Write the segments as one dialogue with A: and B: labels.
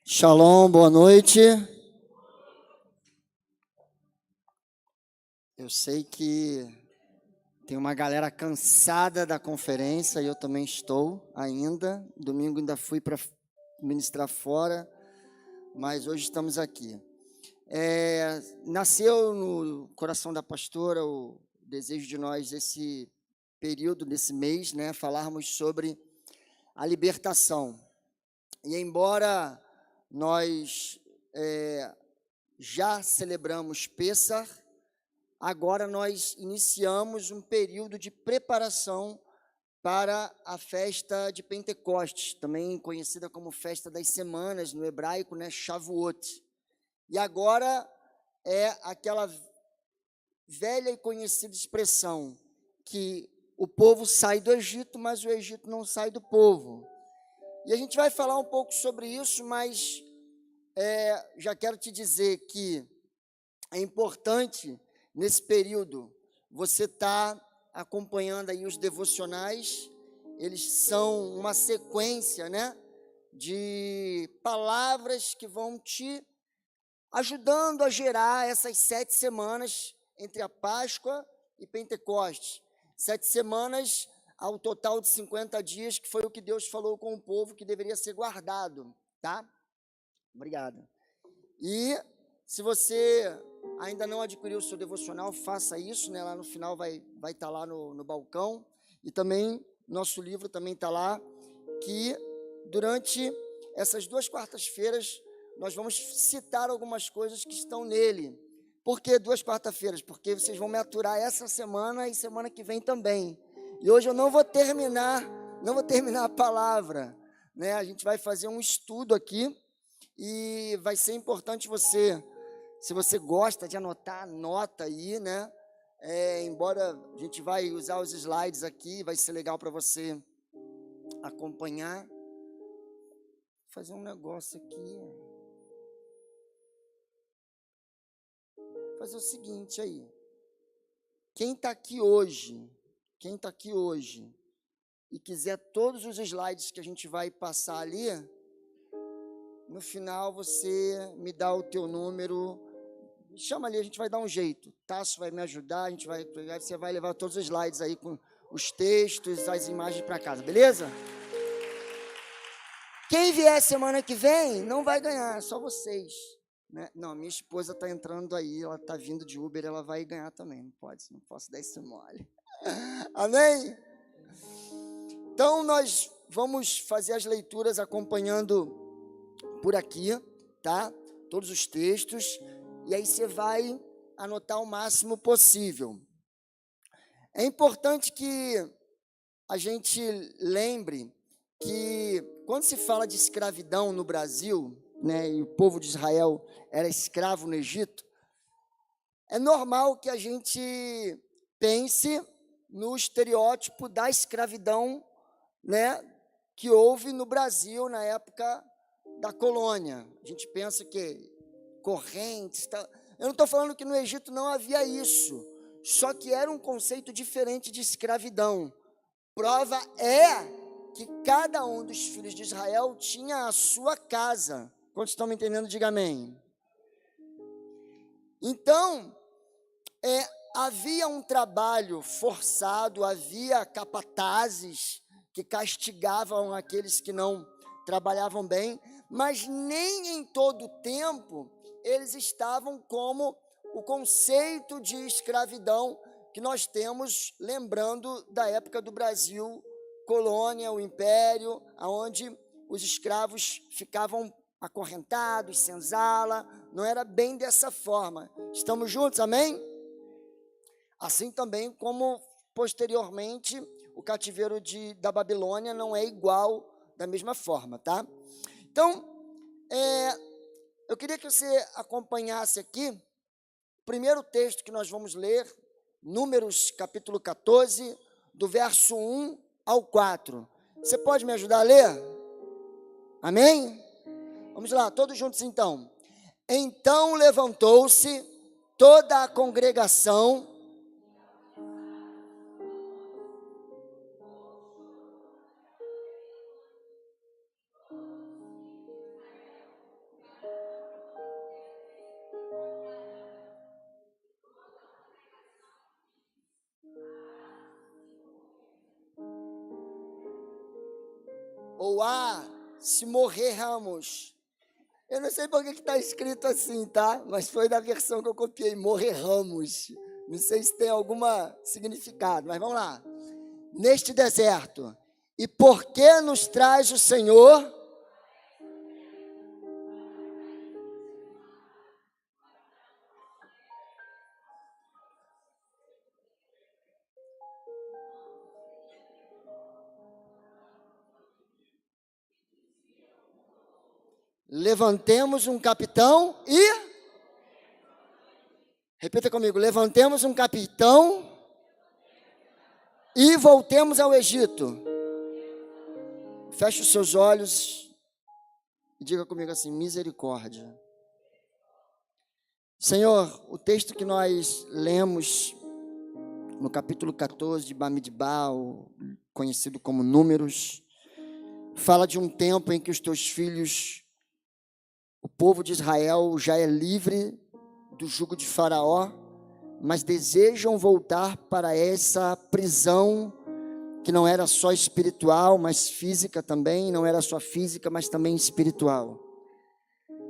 A: Shalom, boa noite. Eu sei que tem uma galera cansada da conferência e eu também estou ainda. Domingo ainda fui para ministrar fora, mas hoje estamos aqui. Nasceu no coração da pastora o desejo de nós, esse período, desse mês, né, falarmos sobre a libertação. E embora nós já celebramos Pêssar, agora nós iniciamos um período de preparação para a festa de Pentecostes, também conhecida como festa das semanas no hebraico, né, Shavuot. E agora é aquela velha e conhecida expressão que o povo sai do Egito, mas o Egito não sai do povo. E a gente vai falar um pouco sobre isso, mas já quero te dizer que é importante, nesse período, você estar acompanhando aí os devocionais. Eles são uma sequência, né, de palavras que vão te ajudando a gerar essas 7 semanas entre a Páscoa e Pentecostes. 7 semanas ao total de 50 dias, que foi o que Deus falou com o povo que deveria ser guardado, tá? Obrigado. E se você ainda não adquiriu o seu devocional, faça isso, né? Lá no final vai estar lá no balcão. E também, nosso livro também está lá, que durante essas 2 quartas-feiras, nós vamos citar algumas coisas que estão nele. Por que 2 quarta-feiras? Porque vocês vão me aturar essa semana e semana que vem também. E hoje eu não vou terminar a palavra, né? A gente vai fazer um estudo aqui e vai ser importante você, se você gosta de anotar, anota aí, né? Embora a gente vai usar os slides aqui, vai ser legal para você acompanhar. Vou fazer um negócio aqui. Fazer o seguinte aí. Quem está aqui hoje e quiser todos os slides que a gente vai passar ali, no final você me dá o teu número, chama ali, a gente vai dar um jeito. Tasso vai me ajudar, você vai levar todos os slides aí com os textos, as imagens para casa, beleza? Quem vier semana que vem não vai ganhar, só vocês, né? Não, minha esposa está entrando aí, ela está vindo de Uber, ela vai ganhar também, não posso dar esse mole. Amém? Então, nós vamos fazer as leituras acompanhando por aqui, tá? Todos os textos, e aí você vai anotar o máximo possível. É importante que a gente lembre que, quando se fala de escravidão no Brasil, né, e o povo de Israel era escravo no Egito, é normal que a gente pense no estereótipo da escravidão, né, que houve no Brasil na época da colônia. A gente pensa que correntes, eu não estou falando que no Egito não havia isso, só que era um conceito diferente de escravidão. Prova é que cada um dos filhos de Israel tinha a sua casa. Quantos estão me entendendo? Diga amém. Então, havia um trabalho forçado, havia capatazes que castigavam aqueles que não trabalhavam bem, mas nem em todo o tempo eles estavam como o conceito de escravidão que nós temos, lembrando da época do Brasil, colônia, o império, onde os escravos ficavam acorrentados, senzala, não era bem dessa forma. Estamos juntos, amém? Assim também como, posteriormente, o cativeiro da Babilônia não é igual da mesma forma, tá? Então, eu queria que você acompanhasse aqui o primeiro texto que nós vamos ler, Números, capítulo 14, do verso 1 ao 4. Você pode me ajudar a ler? Amém? Vamos lá, todos juntos então. Então levantou-se toda a congregação ou se morrermos. Eu não sei por que está escrito assim, tá? Mas foi da versão que eu copiei, morrermos. Não sei se tem algum significado, mas vamos lá. Neste deserto. E por que nos traz o Senhor? Levantemos um capitão e... Repita comigo, levantemos um capitão e voltemos ao Egito. Feche os seus olhos e diga comigo assim, misericórdia. Senhor, o texto que nós lemos no capítulo 14 de Bamidbar, conhecido como Números, fala de um tempo em que os teus filhos, o povo de Israel, já é livre do jugo de Faraó, mas desejam voltar para essa prisão que não era só espiritual, mas física também, não era só física, mas também espiritual.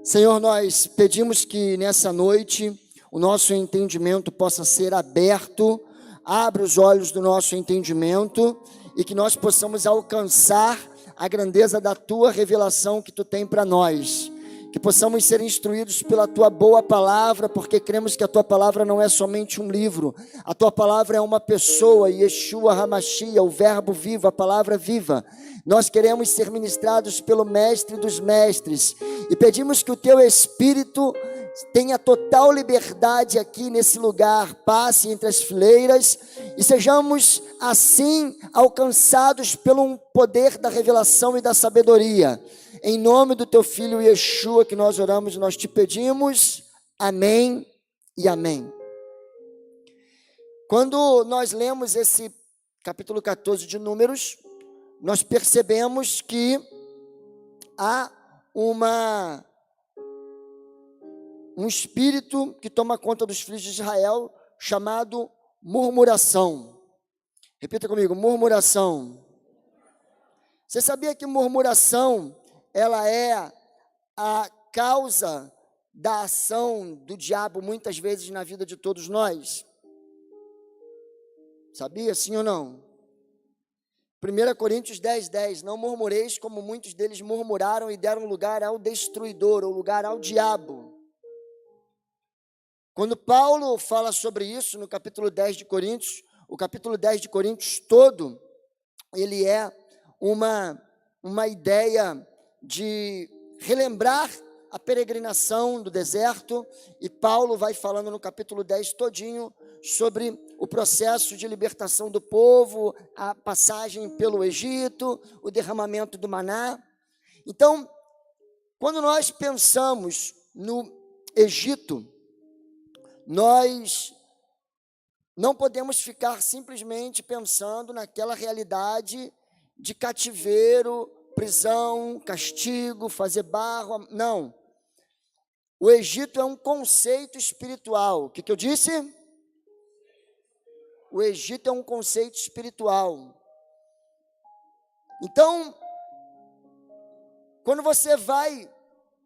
A: Senhor, nós pedimos que nessa noite o nosso entendimento possa ser aberto, abre os olhos do nosso entendimento e que nós possamos alcançar a grandeza da Tua revelação que Tu tem para nós. Que possamos ser instruídos pela Tua boa palavra, porque cremos que a Tua palavra não é somente um livro, a Tua palavra é uma pessoa, Yeshua HaMashiach, o verbo vivo, a palavra viva. Nós queremos ser ministrados pelo Mestre dos Mestres, e pedimos que o Teu Espírito tenha total liberdade aqui nesse lugar, passe entre as fileiras, e sejamos assim alcançados pelo poder da revelação e da sabedoria. Em nome do Teu Filho Yeshua que nós oramos e nós te pedimos, amém e amém. Quando nós lemos esse capítulo 14 de Números, nós percebemos que há um espírito que toma conta dos filhos de Israel, chamado murmuração. Repita comigo, murmuração. Você sabia que murmuração, ela é a causa da ação do diabo muitas vezes na vida de todos nós? Sabia, sim ou não? 1 Coríntios 10:10, não murmureis como muitos deles murmuraram e deram lugar ao destruidor, ou lugar ao diabo. Quando Paulo fala sobre isso no capítulo 10 de Coríntios, o capítulo 10 de Coríntios todo, ele é uma ideia de relembrar a peregrinação do deserto, e Paulo vai falando no capítulo 10 todinho sobre o processo de libertação do povo, a passagem pelo Egito, o derramamento do maná. Então, quando nós pensamos no Egito, nós não podemos ficar simplesmente pensando naquela realidade de cativeiro, prisão, castigo, fazer barro. Não. O Egito é um conceito espiritual. O que eu disse? O Egito é um conceito espiritual. Então, quando você vai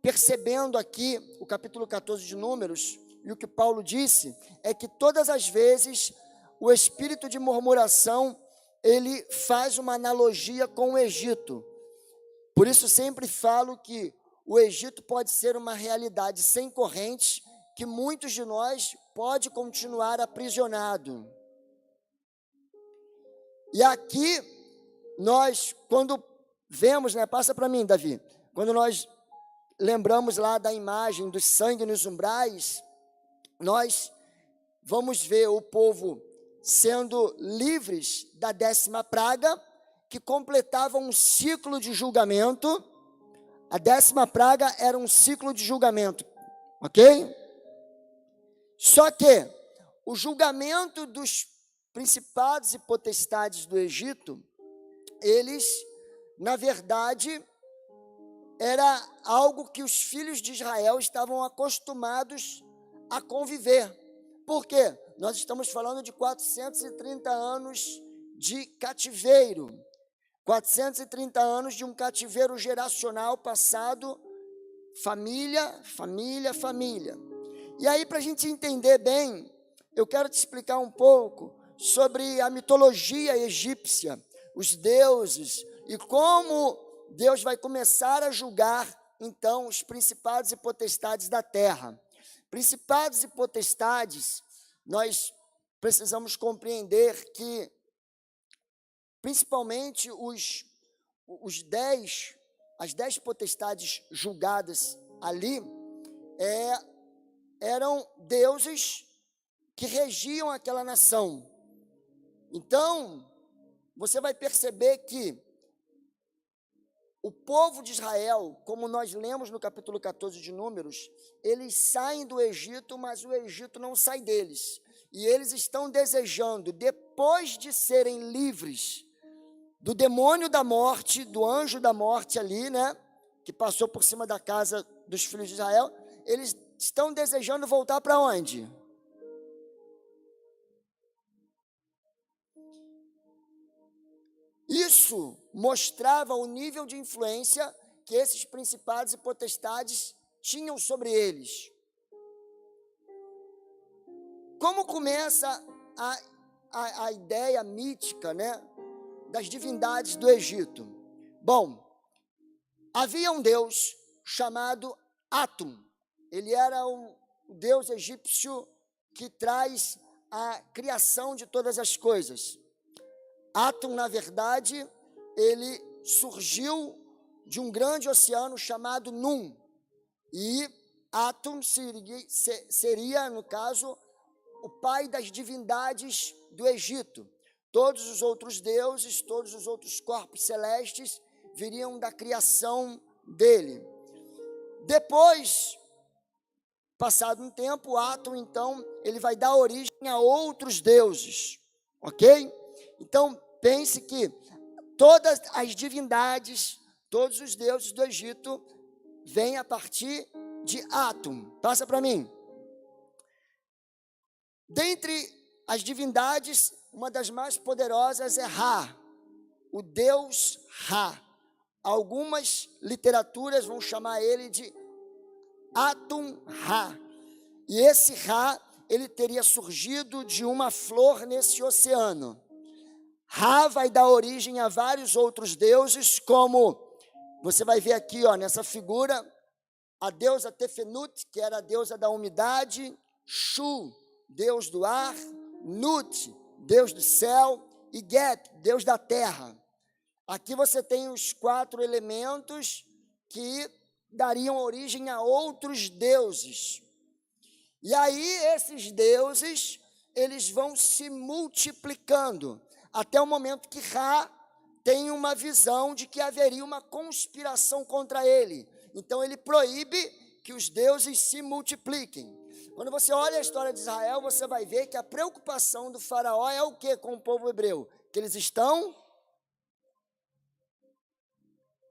A: percebendo aqui o capítulo 14 de Números, e o que Paulo disse é que todas as vezes o espírito de murmuração, ele faz uma analogia com o Egito. Por isso sempre falo que o Egito pode ser uma realidade sem correntes, que muitos de nós pode continuar aprisionado. E aqui nós, quando vemos, passa para mim, Davi, quando nós lembramos lá da imagem do sangue nos umbrais, nós vamos ver o povo sendo livres da 10ª praga, que completava um ciclo de julgamento. A 10ª praga era um ciclo de julgamento, ok? Só que o julgamento dos principados e potestades do Egito, eles, na verdade, era algo que os filhos de Israel estavam acostumados a conviver. Por quê? Nós estamos falando de 430 anos de cativeiro. 430 anos de um cativeiro geracional passado, família. E aí, para a gente entender bem, eu quero te explicar um pouco sobre a mitologia egípcia, os deuses, e como Deus vai começar a julgar, então, os principados e potestades da terra. Principados e potestades, nós precisamos compreender que, principalmente as 10 potestades julgadas ali, eram deuses que regiam aquela nação. Então, você vai perceber que o povo de Israel, como nós lemos no capítulo 14 de Números, eles saem do Egito, mas o Egito não sai deles. E eles estão desejando, depois de serem livres do demônio da morte, do anjo da morte ali, né, que passou por cima da casa dos filhos de Israel, eles estão desejando voltar para onde? Isso mostrava o nível de influência que esses principados e potestades tinham sobre eles. Como começa a ideia mítica, né, das divindades do Egito? Bom, havia um deus chamado Atum. Ele era o deus egípcio que traz a criação de todas as coisas. Atum, na verdade, ele surgiu de um grande oceano chamado Num. E Atum seria, no caso, o pai das divindades do Egito. Todos os outros deuses, todos os outros corpos celestes viriam da criação dele. Depois, passado um tempo, Atum, então, ele vai dar origem a outros deuses, ok? Então, pense que todas as divindades, todos os deuses do Egito, vêm a partir de Atum. Passa para mim. Dentre as divindades, uma das mais poderosas é Ra, o deus Ra. Algumas literaturas vão chamar ele de Atum-Ra. E esse Ra, ele teria surgido de uma flor nesse oceano. Ra vai dar origem a vários outros deuses, como você vai ver aqui, ó, nessa figura, a deusa Tefenut, que era a deusa da umidade, Shu, deus do ar, Nut, deus do céu, e Geb, deus da terra. Aqui você tem os 4 elementos que dariam origem a outros deuses. E aí esses deuses, eles vão se multiplicando, até o momento que Ra tem uma visão de que haveria uma conspiração contra ele. Então ele proíbe que os deuses se multipliquem. Quando você olha a história de Israel, você vai ver que a preocupação do faraó é o que com o povo hebreu? Que eles estão...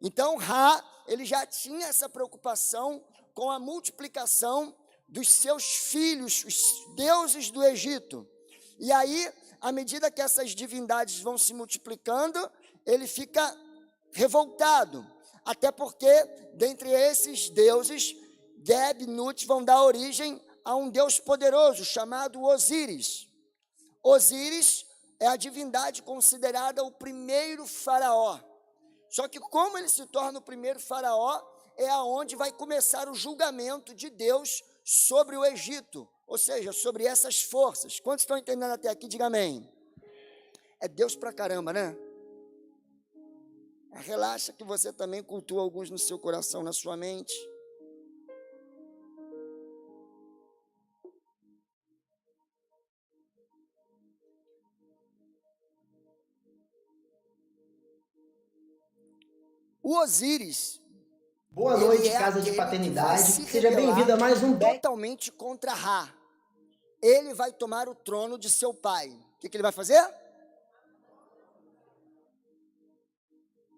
A: Então Ra, ele já tinha essa preocupação com a multiplicação dos seus filhos, os deuses do Egito. E aí, à medida que essas divindades vão se multiplicando, ele fica revoltado. Até porque, dentre esses deuses, Geb e Nut vão dar origem a um deus poderoso chamado Osíris. Osíris é a divindade considerada o primeiro faraó. Só que como ele se torna o primeiro faraó, é aonde vai começar o julgamento de Deus sobre o Egito, ou seja, sobre essas forças. Quantos estão entendendo até aqui? Diga amém. É Deus pra caramba, né? Relaxa que você também cultua alguns no seu coração, na sua mente. O Osíris.
B: Boa noite, casa de paternidade. Seja bem-vindo a mais um
A: totalmente contra Ra. Ele vai tomar o trono de seu pai. O que ele vai fazer?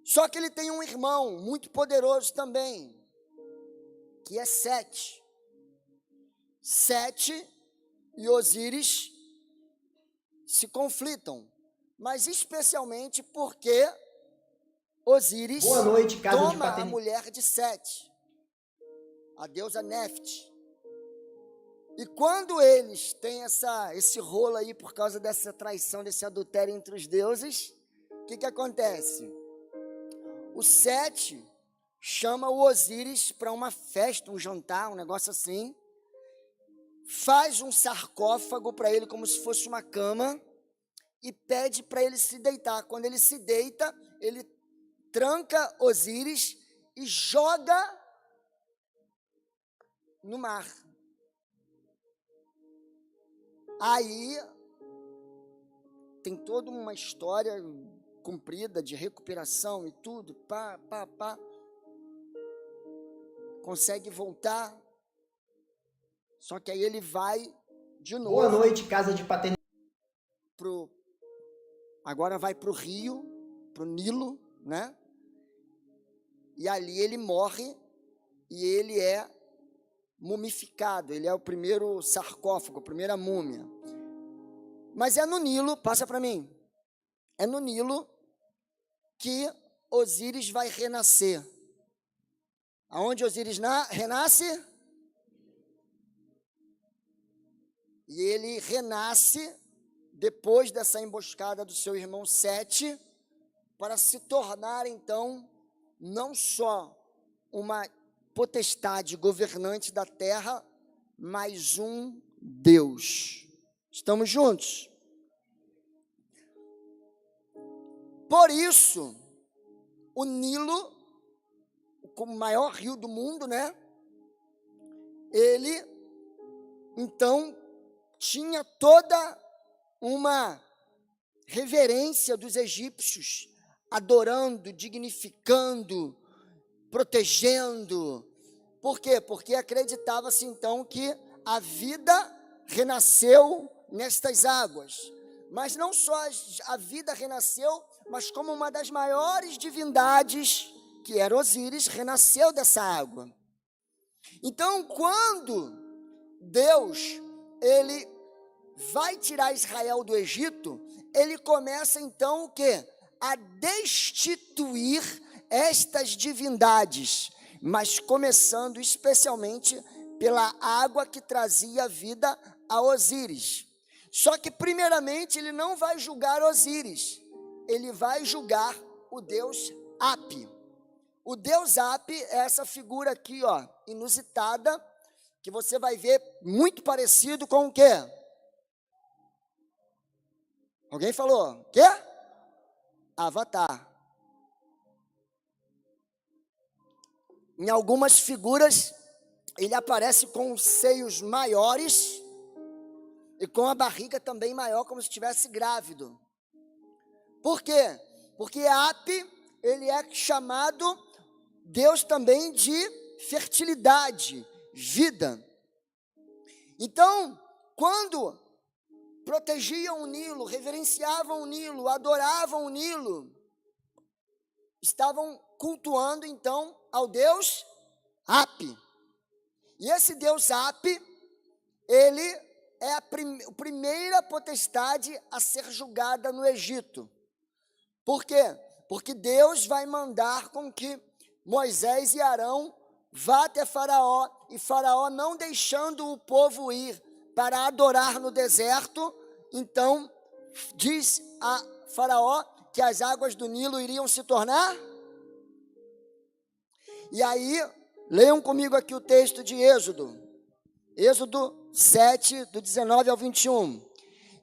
A: Só que ele tem um irmão muito poderoso também, que é Sete. Sete e Osíris se conflitam, mas especialmente porque Osíris
B: Boa noite, casa de
A: toma a
B: paternidade.
A: mulher de Sete, a deusa Nefte. E quando eles têm esse rolo aí por causa dessa traição, desse adultério entre os deuses, o que acontece? O Sete chama o Osíris para uma festa, um jantar, um negócio assim, faz um sarcófago para ele como se fosse uma cama e pede para ele se deitar. Quando ele se deita, ele tranca Osíris e joga no mar. Aí tem toda uma história comprida de recuperação e tudo, consegue voltar, só que aí ele vai de novo.
B: Boa noite, casa de paternidade.
A: Agora vai para o rio, para o Nilo, né? E ali ele morre e ele é mumificado, ele é o primeiro sarcófago, a primeira múmia. Mas é no Nilo, passa para mim, é no Nilo que Osíris vai renascer. Aonde Osíris renasce? E ele renasce depois dessa emboscada do seu irmão Sete, para se tornar então não só uma potestade governante da terra, mas um Deus. Estamos juntos? Por isso, o Nilo, o maior rio do mundo, né? Ele, então, tinha toda uma reverência dos egípcios, adorando, dignificando, protegendo. Por quê? Porque acreditava-se então que a vida renasceu nestas águas. Mas não só a vida renasceu, mas como uma das maiores divindades, que era Osíris, renasceu dessa água. Então, quando Deus, ele vai tirar Israel do Egito, ele começa então o quê? A destituir estas divindades, mas começando especialmente pela água que trazia vida a Osíris. Só que primeiramente ele não vai julgar Osíris, ele vai julgar o deus Hapi. O deus Hapi é essa figura aqui, ó, inusitada, que você vai ver muito parecido com o quê? Alguém falou? Quê? Avatar. Em algumas figuras, ele aparece com os seios maiores e com a barriga também maior, como se estivesse grávido. Por quê? Porque Hapi, ele é chamado Deus também de fertilidade, vida. Então, quando protegiam o Nilo, reverenciavam o Nilo, adoravam o Nilo, estavam cultuando então ao deus Hapi. E esse deus Hapi, ele é a primeira potestade a ser julgada no Egito. Por quê? Porque Deus vai mandar com que Moisés e Arão vá até Faraó, e Faraó, não deixando o povo ir para adorar no deserto, então diz a Faraó que as águas do Nilo iriam se tornar. E aí, leiam comigo aqui o texto de Êxodo 7, do 19 ao 21.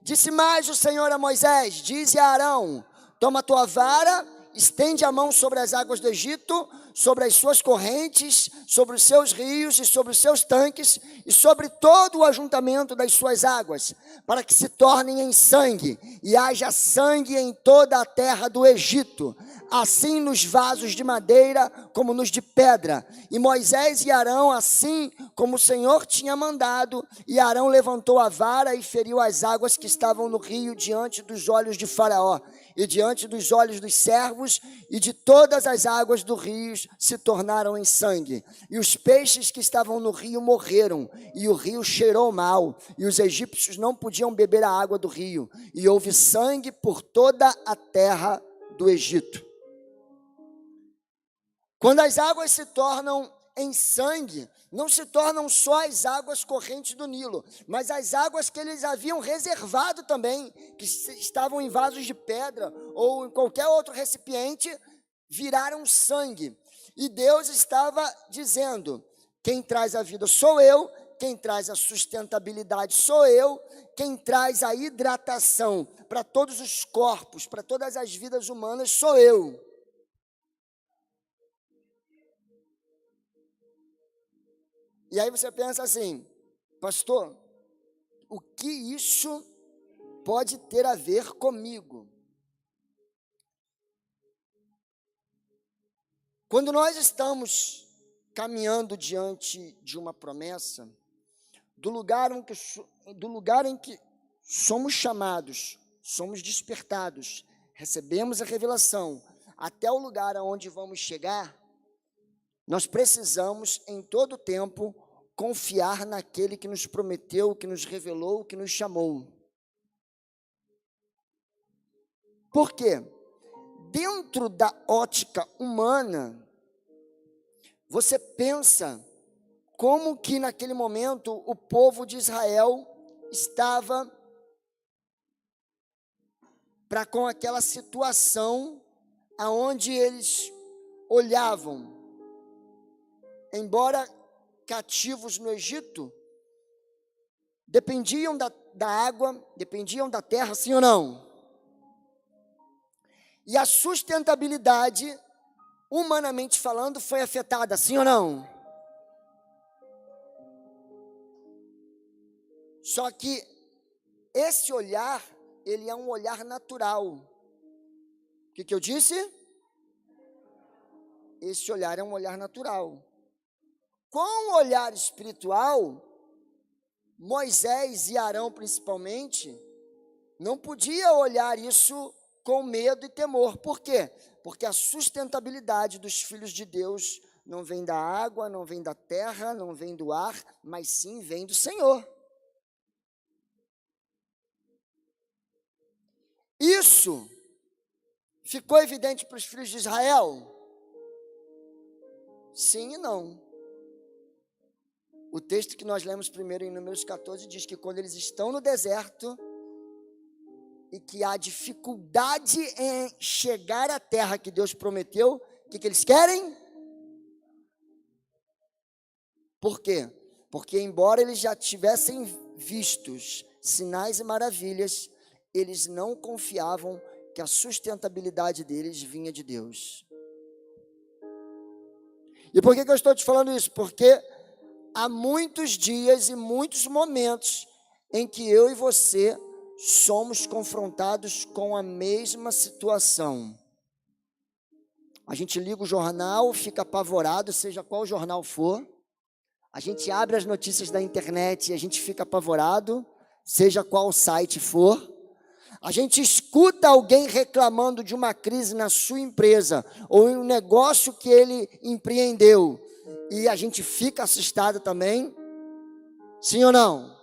A: Disse mais o Senhor a Moisés: dize a Arão: toma a tua vara, estende a mão sobre as águas do Egito, sobre as suas correntes, sobre os seus rios e sobre os seus tanques, e sobre todo o ajuntamento das suas águas, para que se tornem em sangue, e haja sangue em toda a terra do Egito, assim nos vasos de madeira como nos de pedra. E Moisés e Arão, assim como o Senhor tinha mandado, e Arão levantou a vara e feriu as águas que estavam no rio diante dos olhos de Faraó, e diante dos olhos dos servos, e de todas as águas do rio se tornaram em sangue. E os peixes que estavam no rio morreram, e o rio cheirou mal, e os egípcios não podiam beber a água do rio, e houve sangue por toda a terra do Egito. Quando as águas se tornam em sangue, não se tornam só as águas correntes do Nilo, mas as águas que eles haviam reservado também, que estavam em vasos de pedra ou em qualquer outro recipiente, viraram sangue. E Deus estava dizendo: quem traz a vida sou eu, quem traz a sustentabilidade sou eu, quem traz a hidratação para todos os corpos, para todas as vidas humanas sou eu. E aí você pensa assim: pastor, o que isso pode ter a ver comigo? Quando nós estamos caminhando diante de uma promessa, do lugar em que somos chamados, somos despertados, recebemos a revelação, até o lugar aonde vamos chegar, nós precisamos, em todo tempo, confiar naquele que nos prometeu, que nos revelou, que nos chamou. Por quê? Dentro da ótica humana, você pensa como que naquele momento o povo de Israel estava para com aquela situação aonde eles olhavam, embora cativos no Egito, dependiam da água, dependiam da terra, sim ou não? E a sustentabilidade, humanamente falando, foi afetada, sim ou não? Só que esse olhar, ele é um olhar natural. O que eu disse? Esse olhar é um olhar natural. Com o olhar espiritual, Moisés e Arão principalmente, não podia olhar isso com medo e temor. Por quê? Porque a sustentabilidade dos filhos de Deus não vem da água, não vem da terra, não vem do ar, mas sim vem do Senhor. Isso ficou evidente para os filhos de Israel? Sim e não. O texto que nós lemos primeiro em Números 14 diz que quando eles estão no deserto e que há dificuldade em chegar à terra que Deus prometeu, o que eles querem? Por quê? Porque embora eles já tivessem vistos sinais e maravilhas, eles não confiavam que a sustentabilidade deles vinha de Deus. E por que eu estou te falando isso? Porque há muitos dias e muitos momentos em que eu e você somos confrontados com a mesma situação. A gente liga o jornal, fica apavorado, seja qual jornal for. A gente abre as notícias da internet e a gente fica apavorado, seja qual site for. A gente escuta alguém reclamando de uma crise na sua empresa ou em um negócio que ele empreendeu e a gente fica assustado também. Sim ou não?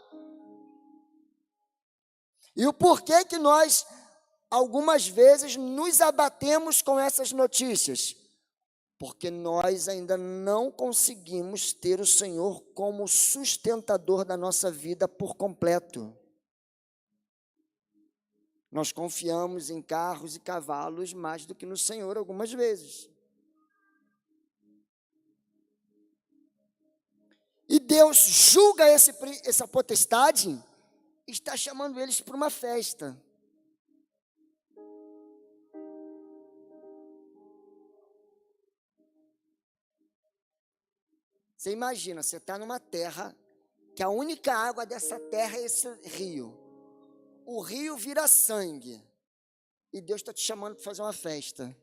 A: E o porquê que nós, algumas vezes, nos abatemos com essas notícias? Porque nós ainda não conseguimos ter o Senhor como sustentador da nossa vida por completo. Nós confiamos em carros e cavalos mais do que no Senhor algumas vezes. E Deus julga essa potestade e está chamando eles para uma festa. Você imagina, você está numa terra que a única água dessa terra é esse rio. O rio vira sangue. E Deus está te chamando para fazer uma festa.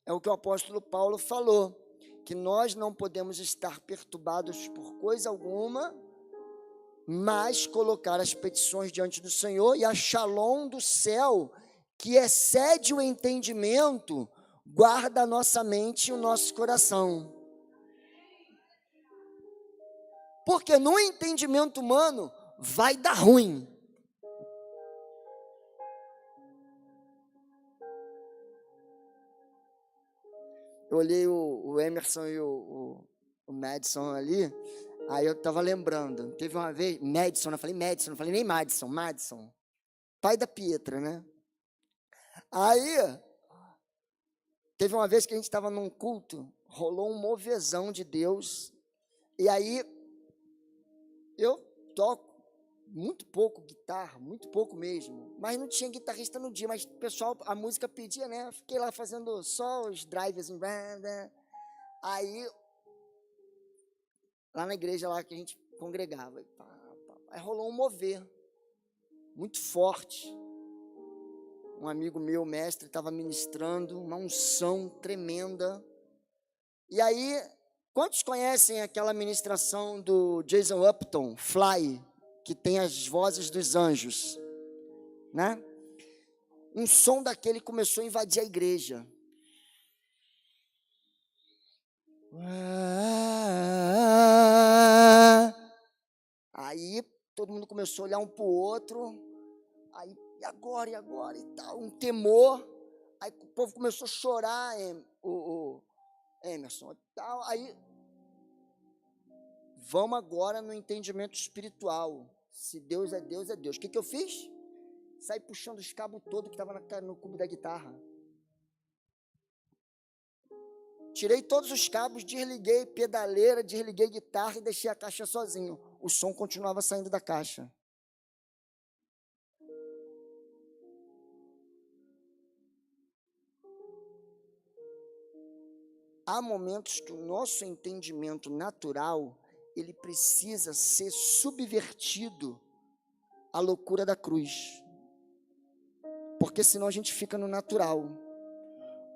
A: É o que o apóstolo Paulo falou, que nós não podemos estar perturbados por coisa alguma, mas colocar as petições diante do Senhor e a shalom do céu, que excede o entendimento, guarda a nossa mente e o nosso coração. Porque no entendimento humano vai dar ruim. olhei o Emerson e o Madison ali, aí eu estava lembrando. Teve uma vez, Madison, eu falei Madison, não falei nem Madison, Madison. Pai da Pietra, né? Aí, teve uma vez que a gente estava num culto, rolou um movezão de Deus, e aí eu toco muito pouco guitarra, muito pouco mesmo, mas não tinha guitarrista no dia, mas o pessoal, a música pedia, né? Fiquei lá fazendo só os drives, aí, lá na igreja lá que a gente congregava, aí rolou um mover, muito forte. Um amigo meu, mestre, estava ministrando, uma unção tremenda. E aí, quantos conhecem aquela ministração do Jason Upton, Fly, que tem as vozes dos anjos, né? Um som daquele começou a invadir a igreja. Aí, todo mundo começou a olhar um para o outro, aí, e agora, e tal, um temor, aí o povo começou a chorar, o Emerson, e tal, aí, vamos agora no entendimento espiritual, se Deus é Deus, é Deus. O que eu fiz? Saí puxando os cabos todos que estavam no cubo da guitarra. Tirei todos os cabos, desliguei pedaleira, desliguei guitarra e deixei a caixa sozinho. O som continuava saindo da caixa. Há momentos que o nosso entendimento natural, ele precisa ser subvertido à loucura da cruz. Porque senão a gente fica no natural.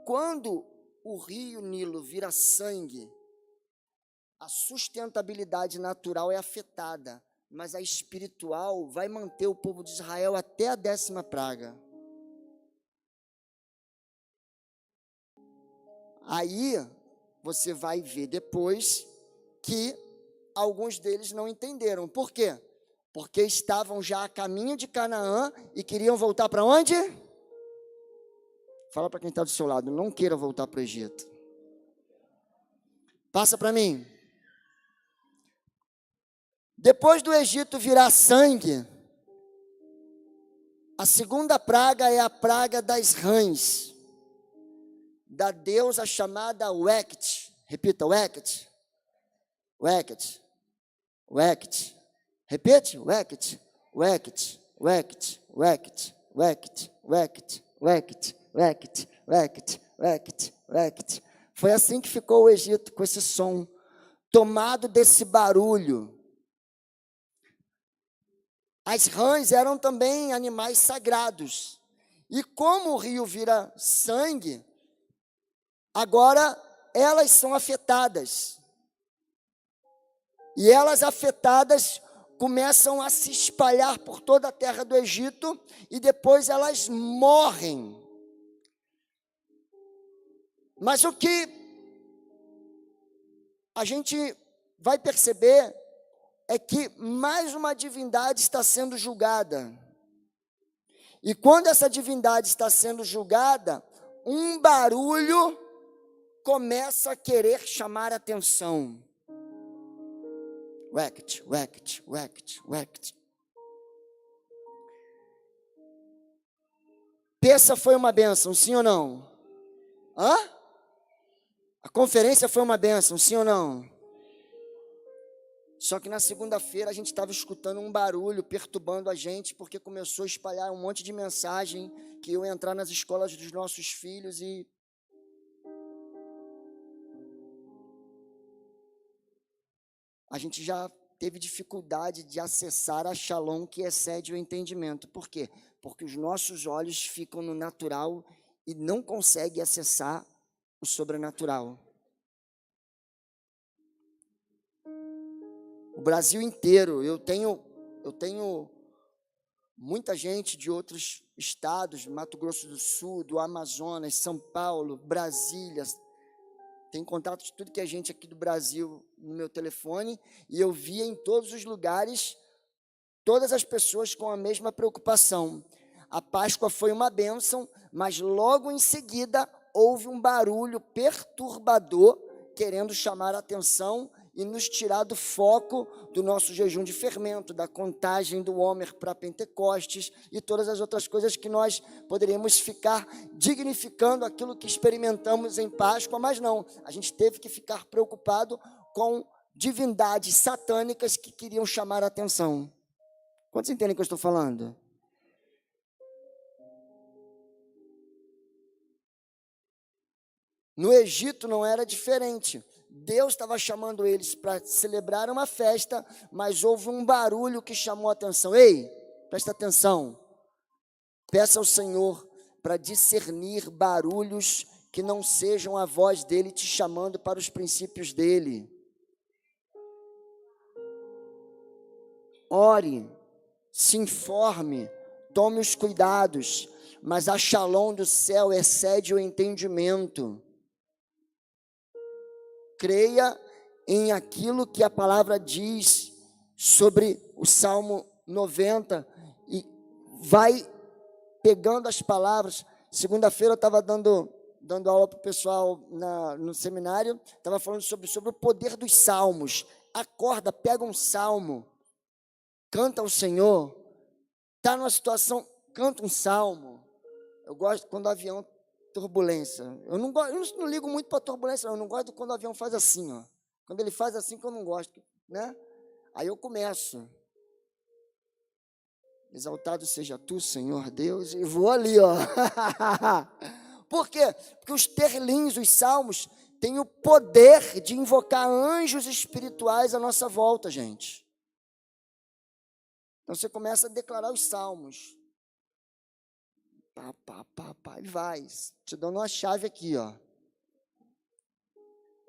A: Quando o rio Nilo vira sangue, a sustentabilidade natural é afetada, mas a espiritual vai manter o povo de Israel até a 10ª praga. Aí, você vai ver depois que alguns deles não entenderam. Por quê? Porque estavam já a caminho de Canaã e queriam voltar para onde? Fala para quem está do seu lado, não queira voltar para o Egito. Passa para mim. Depois do Egito virar sangue, a segunda praga é a praga das rãs, da deusa chamada Hecate. Repita, Hecate. Hecate. Hecate. Repete, Hecate. Hecate. Hecate. Hecate. Hecate. Hecate. Hecate. Hecate. Hecate. Hecate. Hecate. Foi assim que ficou o Egito, com esse som, tomado desse barulho. As rãs eram também animais sagrados. E como o rio vira sangue, agora elas são afetadas. E elas afetadas começam a se espalhar por toda a terra do Egito e depois elas morrem. Mas o que a gente vai perceber é que mais uma divindade está sendo julgada. E quando essa divindade está sendo julgada, um barulho começa a querer chamar a atenção. Hecate, Hecate, Hecate, Hecate. Peça foi uma bênção, sim ou não? Hã? A conferência foi uma bênção, sim ou não? Só que na segunda-feira a gente estava escutando um barulho perturbando a gente, porque começou a espalhar um monte de mensagem que eu ia entrar nas escolas dos nossos filhos e a gente já teve dificuldade de acessar a Shalom que excede o entendimento. Por quê? Porque os nossos olhos ficam no natural e não conseguem acessar o sobrenatural. O Brasil inteiro, eu tenho muita gente de outros estados, Mato Grosso do Sul, do Amazonas, São Paulo, Brasília. Tem contato de tudo que é gente aqui do Brasil no meu telefone, e eu via em todos os lugares, todas as pessoas com a mesma preocupação. A Páscoa foi uma bênção, mas logo em seguida houve um barulho perturbador, querendo chamar a atenção e nos tirar do foco do nosso jejum de fermento, da contagem do Homer para Pentecostes e todas as outras coisas que nós poderíamos ficar dignificando aquilo que experimentamos em Páscoa, mas não, a gente teve que ficar preocupado com divindades satânicas que queriam chamar a atenção. Quantos entendem o que eu estou falando? No Egito não era diferente. Deus estava chamando eles para celebrar uma festa, mas houve um barulho que chamou a atenção. Ei, presta atenção. Peça ao Senhor para discernir barulhos que não sejam a voz dele te chamando para os princípios dele. Ore, se informe, tome os cuidados, mas a Shalom do céu excede o entendimento. Creia em aquilo que a palavra diz sobre o Salmo 90 e vai pegando as palavras. Segunda-feira eu estava dando aula para o pessoal no seminário, estava falando sobre o poder dos salmos. Acorda, pega um salmo, canta ao Senhor, está numa situação, canta um salmo. Eu gosto quando o avião turbulência. Eu não ligo muito para turbulência, não. Eu não gosto quando o avião faz assim, ó. Quando ele faz assim que eu não gosto, né? Aí eu começo. Exaltado seja tu, Senhor Deus, e vou ali, ó. Por quê? Porque os terlins, os salmos, têm o poder de invocar anjos espirituais à nossa volta, gente. Então você começa a declarar os salmos. Pá, e vai, te dando uma chave aqui, ó.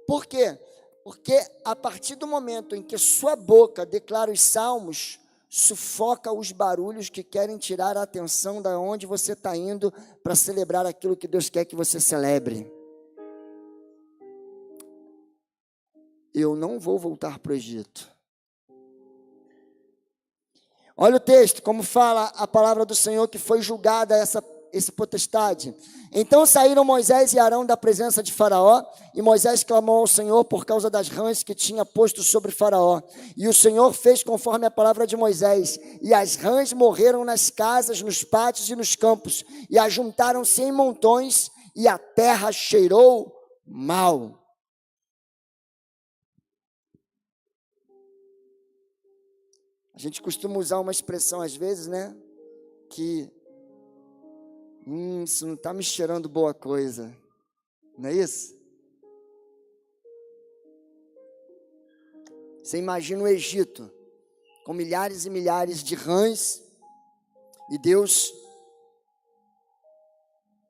A: Por quê? Porque a partir do momento em que sua boca declara os salmos, sufoca os barulhos que querem tirar a atenção da onde você está indo para celebrar aquilo que Deus quer que você celebre. Eu não vou voltar para o Egito. Olha o texto, como fala a palavra do Senhor que foi julgada esse potestade. Então saíram Moisés e Arão da presença de Faraó, e Moisés clamou ao Senhor por causa das rãs que tinha posto sobre Faraó. E o Senhor fez conforme a palavra de Moisés, e as rãs morreram nas casas, nos pátios e nos campos, e ajuntaram-se em montões, e a terra cheirou mal. A gente costuma usar uma expressão às vezes, né? Que isso não está me cheirando boa coisa. Não é isso? Você imagina o Egito, com milhares e milhares de rãs, e Deus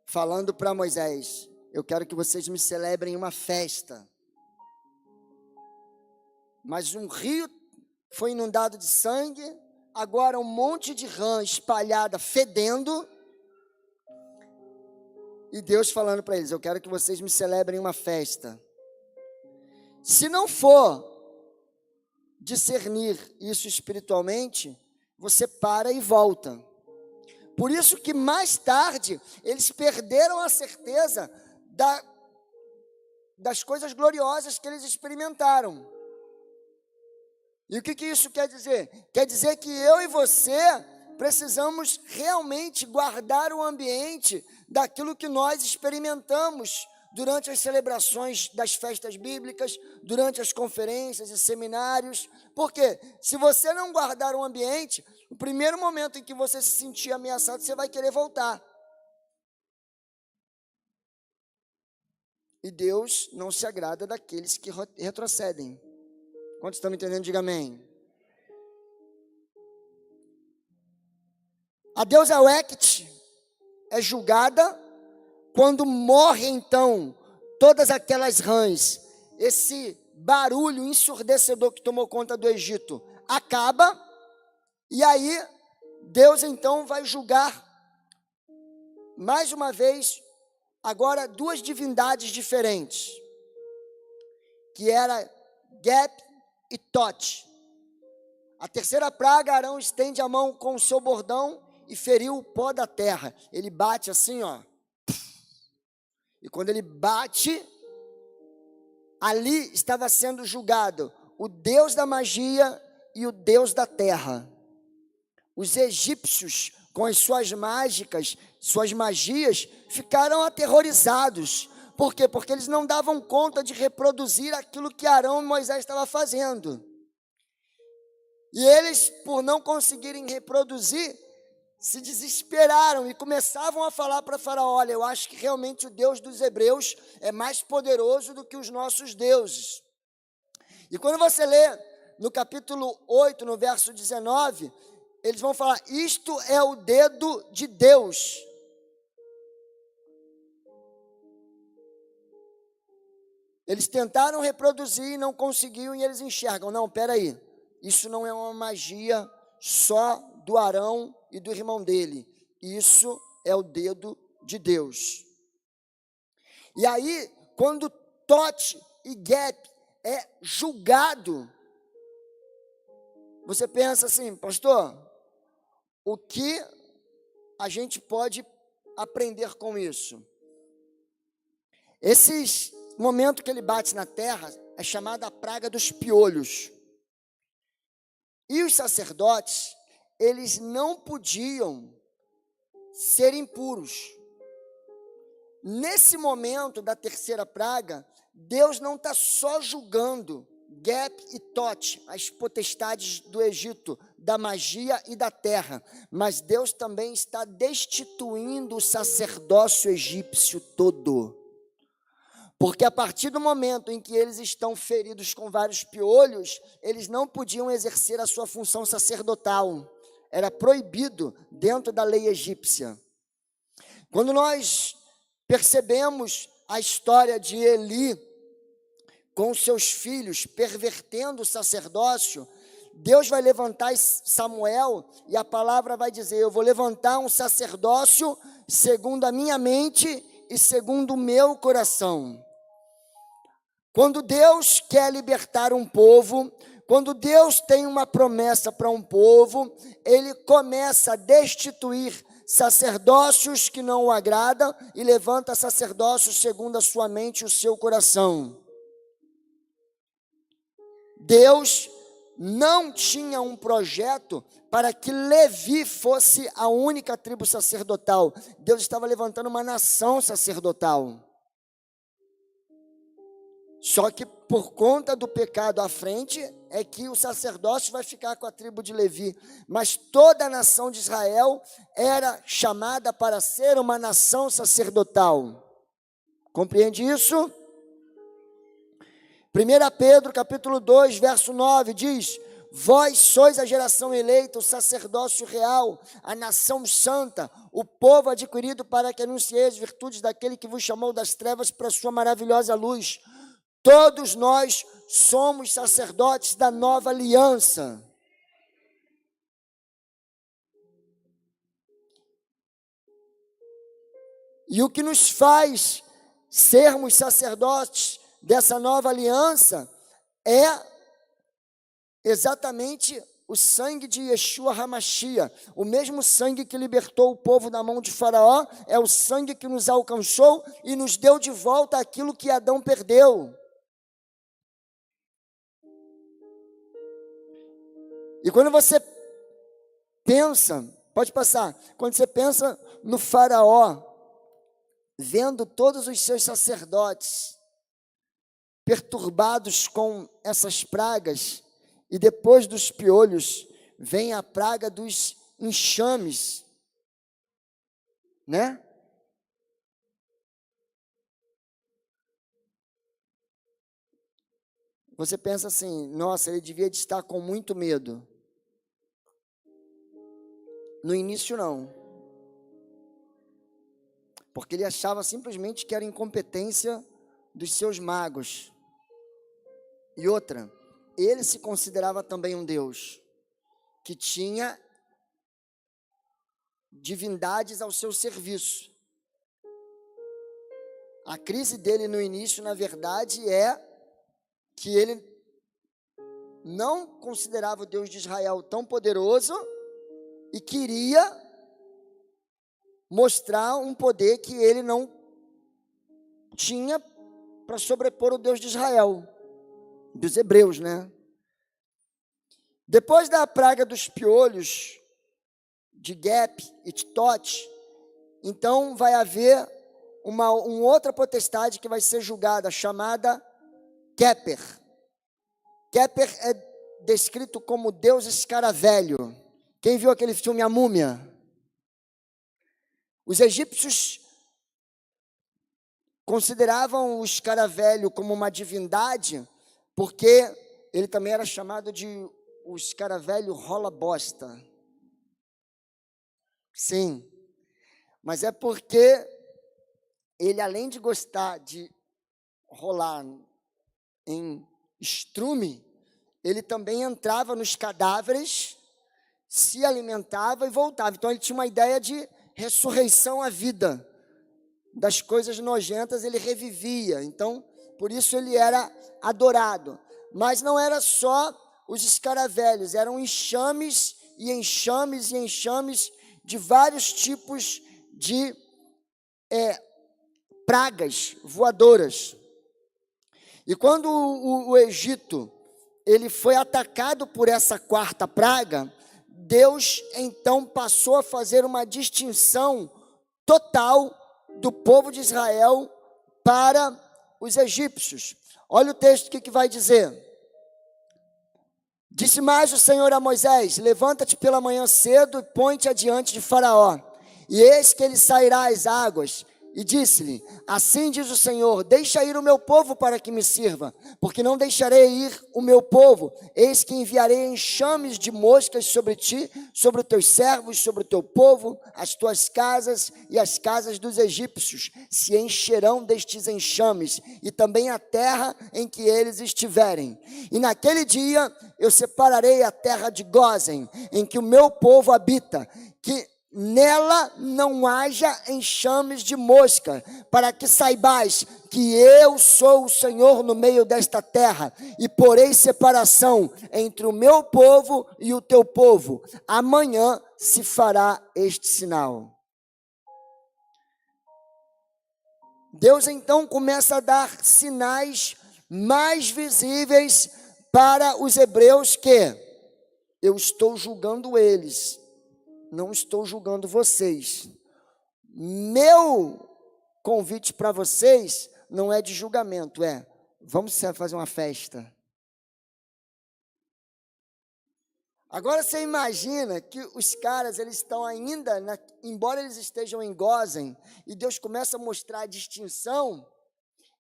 A: falando para Moisés: eu quero que vocês me celebrem uma festa. Mas um rio foi inundado de sangue, agora um monte de rã espalhada, fedendo, e Deus falando para eles: eu quero que vocês me celebrem uma festa. Se não for discernir isso espiritualmente, você para e volta. Por isso que mais tarde, eles perderam a certeza das coisas gloriosas que eles experimentaram. E o que isso quer dizer? Quer dizer que eu e você precisamos realmente guardar o ambiente daquilo que nós experimentamos durante as celebrações das festas bíblicas, durante as conferências e seminários. Porque se você não guardar o ambiente, no primeiro momento em que você se sentir ameaçado, você vai querer voltar. E Deus não se agrada daqueles que retrocedem. Quantos estão me entendendo? Diga amém. A deusa Hecate é julgada quando morre, então, todas aquelas rãs. Esse barulho ensurdecedor que tomou conta do Egito acaba, e aí Deus então vai julgar mais uma vez agora duas divindades diferentes, que era Geb e Tote. A terceira praga, Arão estende a mão com o seu bordão e feriu o pó da terra. Ele bate assim, ó, E quando ele bate, ali estava sendo julgado o deus da magia e o deus da terra. Os egípcios, com as suas mágicas, suas magias, ficaram aterrorizados. Por quê? Porque eles não davam conta de reproduzir aquilo que Arão e Moisés estavam fazendo. E eles, por não conseguirem reproduzir, se desesperaram e começavam a falar para Faraó: olha, eu acho que realmente o Deus dos hebreus é mais poderoso do que os nossos deuses. E quando você lê no capítulo 8, no verso 19, eles vão falar: isto é o dedo de Deus. Eles tentaram reproduzir e não conseguiam, e eles enxergam: não, peraí, isso não é uma magia só do Arão e do irmão dele, isso é o dedo de Deus. E aí, quando Tote e Gep é julgado, você pensa assim: pastor, o que a gente pode aprender com isso? Esse momento que ele bate na terra é chamado a praga dos piolhos. E os sacerdotes, eles não podiam ser impuros. Nesse momento da terceira praga, Deus não está só julgando Gep e Tote, as potestades do Egito, da magia e da terra, mas Deus também está destituindo o sacerdócio egípcio todo. Porque a partir do momento em que eles estão feridos com vários piolhos, eles não podiam exercer a sua função sacerdotal. Era proibido dentro da lei egípcia. Quando nós percebemos a história de Eli com seus filhos pervertendo o sacerdócio, Deus vai levantar Samuel e a palavra vai dizer: eu vou levantar um sacerdócio segundo a minha mente e segundo o meu coração. Quando Deus quer libertar um povo, quando Deus tem uma promessa para um povo, Ele começa a destituir sacerdócios que não o agradam e levanta sacerdócios segundo a sua mente e o seu coração. Deus não tinha um projeto para que Levi fosse a única tribo sacerdotal. Deus estava levantando uma nação sacerdotal. Só que por conta do pecado à frente, é que o sacerdócio vai ficar com a tribo de Levi. Mas toda a nação de Israel era chamada para ser uma nação sacerdotal. Compreende isso? 1 Pedro capítulo 2, verso 9 diz: vós sois a geração eleita, o sacerdócio real, a nação santa, o povo adquirido para que anuncieis as virtudes daquele que vos chamou das trevas para a sua maravilhosa luz. Todos nós somos sacerdotes da nova aliança. E o que nos faz sermos sacerdotes dessa nova aliança é exatamente o sangue de Yeshua HaMashiach. O mesmo sangue que libertou o povo da mão de Faraó é o sangue que nos alcançou e nos deu de volta aquilo que Adão perdeu. E quando você pensa, pode passar, quando você pensa no Faraó, vendo todos os seus sacerdotes perturbados com essas pragas, e depois dos piolhos, vem a praga dos enxames, né? Você pensa assim: nossa, ele devia de estar com muito medo. No início não, porque ele achava simplesmente que era incompetência dos seus magos. E outra, ele se considerava também um Deus, que tinha divindades ao seu serviço. A crise dele no início, na verdade, é que ele não considerava o Deus de Israel tão poderoso e queria mostrar um poder que ele não tinha para sobrepor o Deus de Israel, dos hebreus, né? Depois da praga dos piolhos, de Gep e de Tote, então vai haver uma outra potestade que vai ser julgada, chamada Keper. Keper é descrito como Deus escaravelho. Quem viu aquele filme A Múmia? Os egípcios consideravam o escaravelho como uma divindade, porque ele também era chamado de o escaravelho rola bosta. Sim, mas é porque ele, além de gostar de rolar em estrume, ele também entrava nos cadáveres, se alimentava e voltava. Então ele tinha uma ideia de ressurreição à vida. Das coisas nojentas ele revivia. Então, por isso ele era adorado. Mas não era só os escaravelhos, eram enxames e enxames e enxames de vários tipos de pragas voadoras. E quando o Egito ele foi atacado por essa quarta praga, Deus então passou a fazer uma distinção total do povo de Israel para os egípcios. Olha o texto que vai dizer. Disse mais o Senhor a Moisés: levanta-te pela manhã cedo e põe-te adiante de Faraó, e eis que ele sairá às águas. E disse-lhe: assim diz o Senhor, deixa ir o meu povo para que me sirva, porque não deixarei ir o meu povo. Eis que enviarei enxames de moscas sobre ti, sobre os teus servos, sobre o teu povo, as tuas casas e as casas dos egípcios se encherão destes enxames, e também a terra em que eles estiverem. E naquele dia eu separarei a terra de Gósen, em que o meu povo habita, que nela não haja enxames de mosca, para que saibais que eu sou o Senhor no meio desta terra, e porei separação entre o meu povo e o teu povo. Amanhã se fará este sinal. Deus então começa a dar sinais mais visíveis para os hebreus que eu estou julgando eles, não estou julgando vocês. Meu convite para vocês não é de julgamento, é: vamos fazer uma festa. Agora você imagina que os caras, eles estão ainda, embora eles estejam em Gósen, e Deus começa a mostrar a distinção,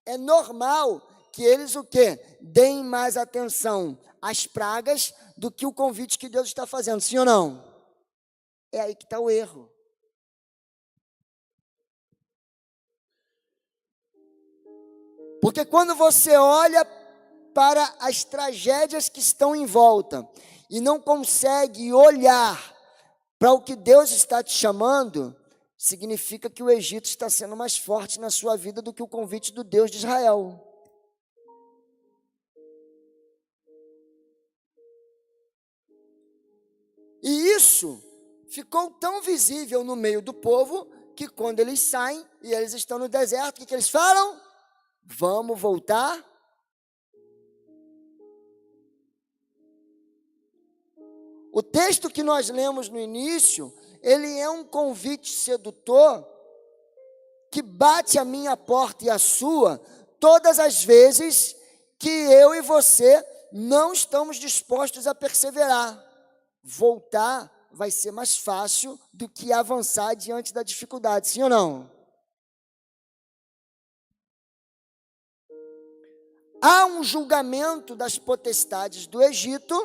A: é normal que eles o quê? Deem mais atenção às pragas do que o convite que Deus está fazendo, sim ou não? É aí que está o erro. Porque quando você olha para as tragédias que estão em volta e não consegue olhar para o que Deus está te chamando, significa que o Egito está sendo mais forte na sua vida do que o convite do Deus de Israel. E isso ficou tão visível no meio do povo, que quando eles saem e eles estão no deserto, o que eles falam? Vamos voltar? O texto que nós lemos no início, ele é um convite sedutor, que bate a minha porta e a sua, todas as vezes que eu e você não estamos dispostos a perseverar. Voltar vai ser mais fácil do que avançar diante da dificuldade, sim ou não? Há um julgamento das potestades do Egito,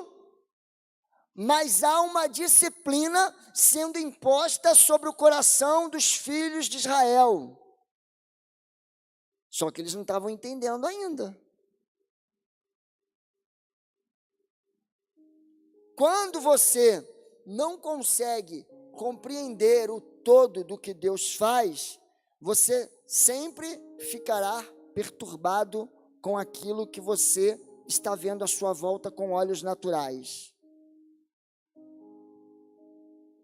A: mas há uma disciplina sendo imposta sobre o coração dos filhos de Israel. Só que eles não estavam entendendo ainda. Quando você não consegue compreender o todo do que Deus faz, você sempre ficará perturbado com aquilo que você está vendo à sua volta com olhos naturais.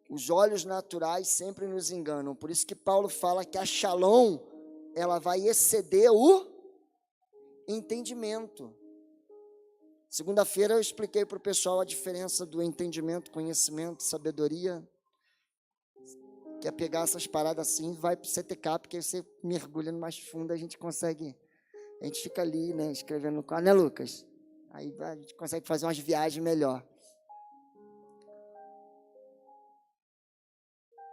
A: Os olhos naturais sempre nos enganam. Por isso que Paulo fala que a Shalom ela vai exceder o entendimento. Segunda-feira eu expliquei para o pessoal a diferença do entendimento, conhecimento, sabedoria. Quer pegar essas paradas assim, vai para o CTK, porque você mergulha no mais fundo, a gente fica ali, né, escrevendo no quadro, né, Lucas? Aí a gente consegue fazer umas viagens melhor.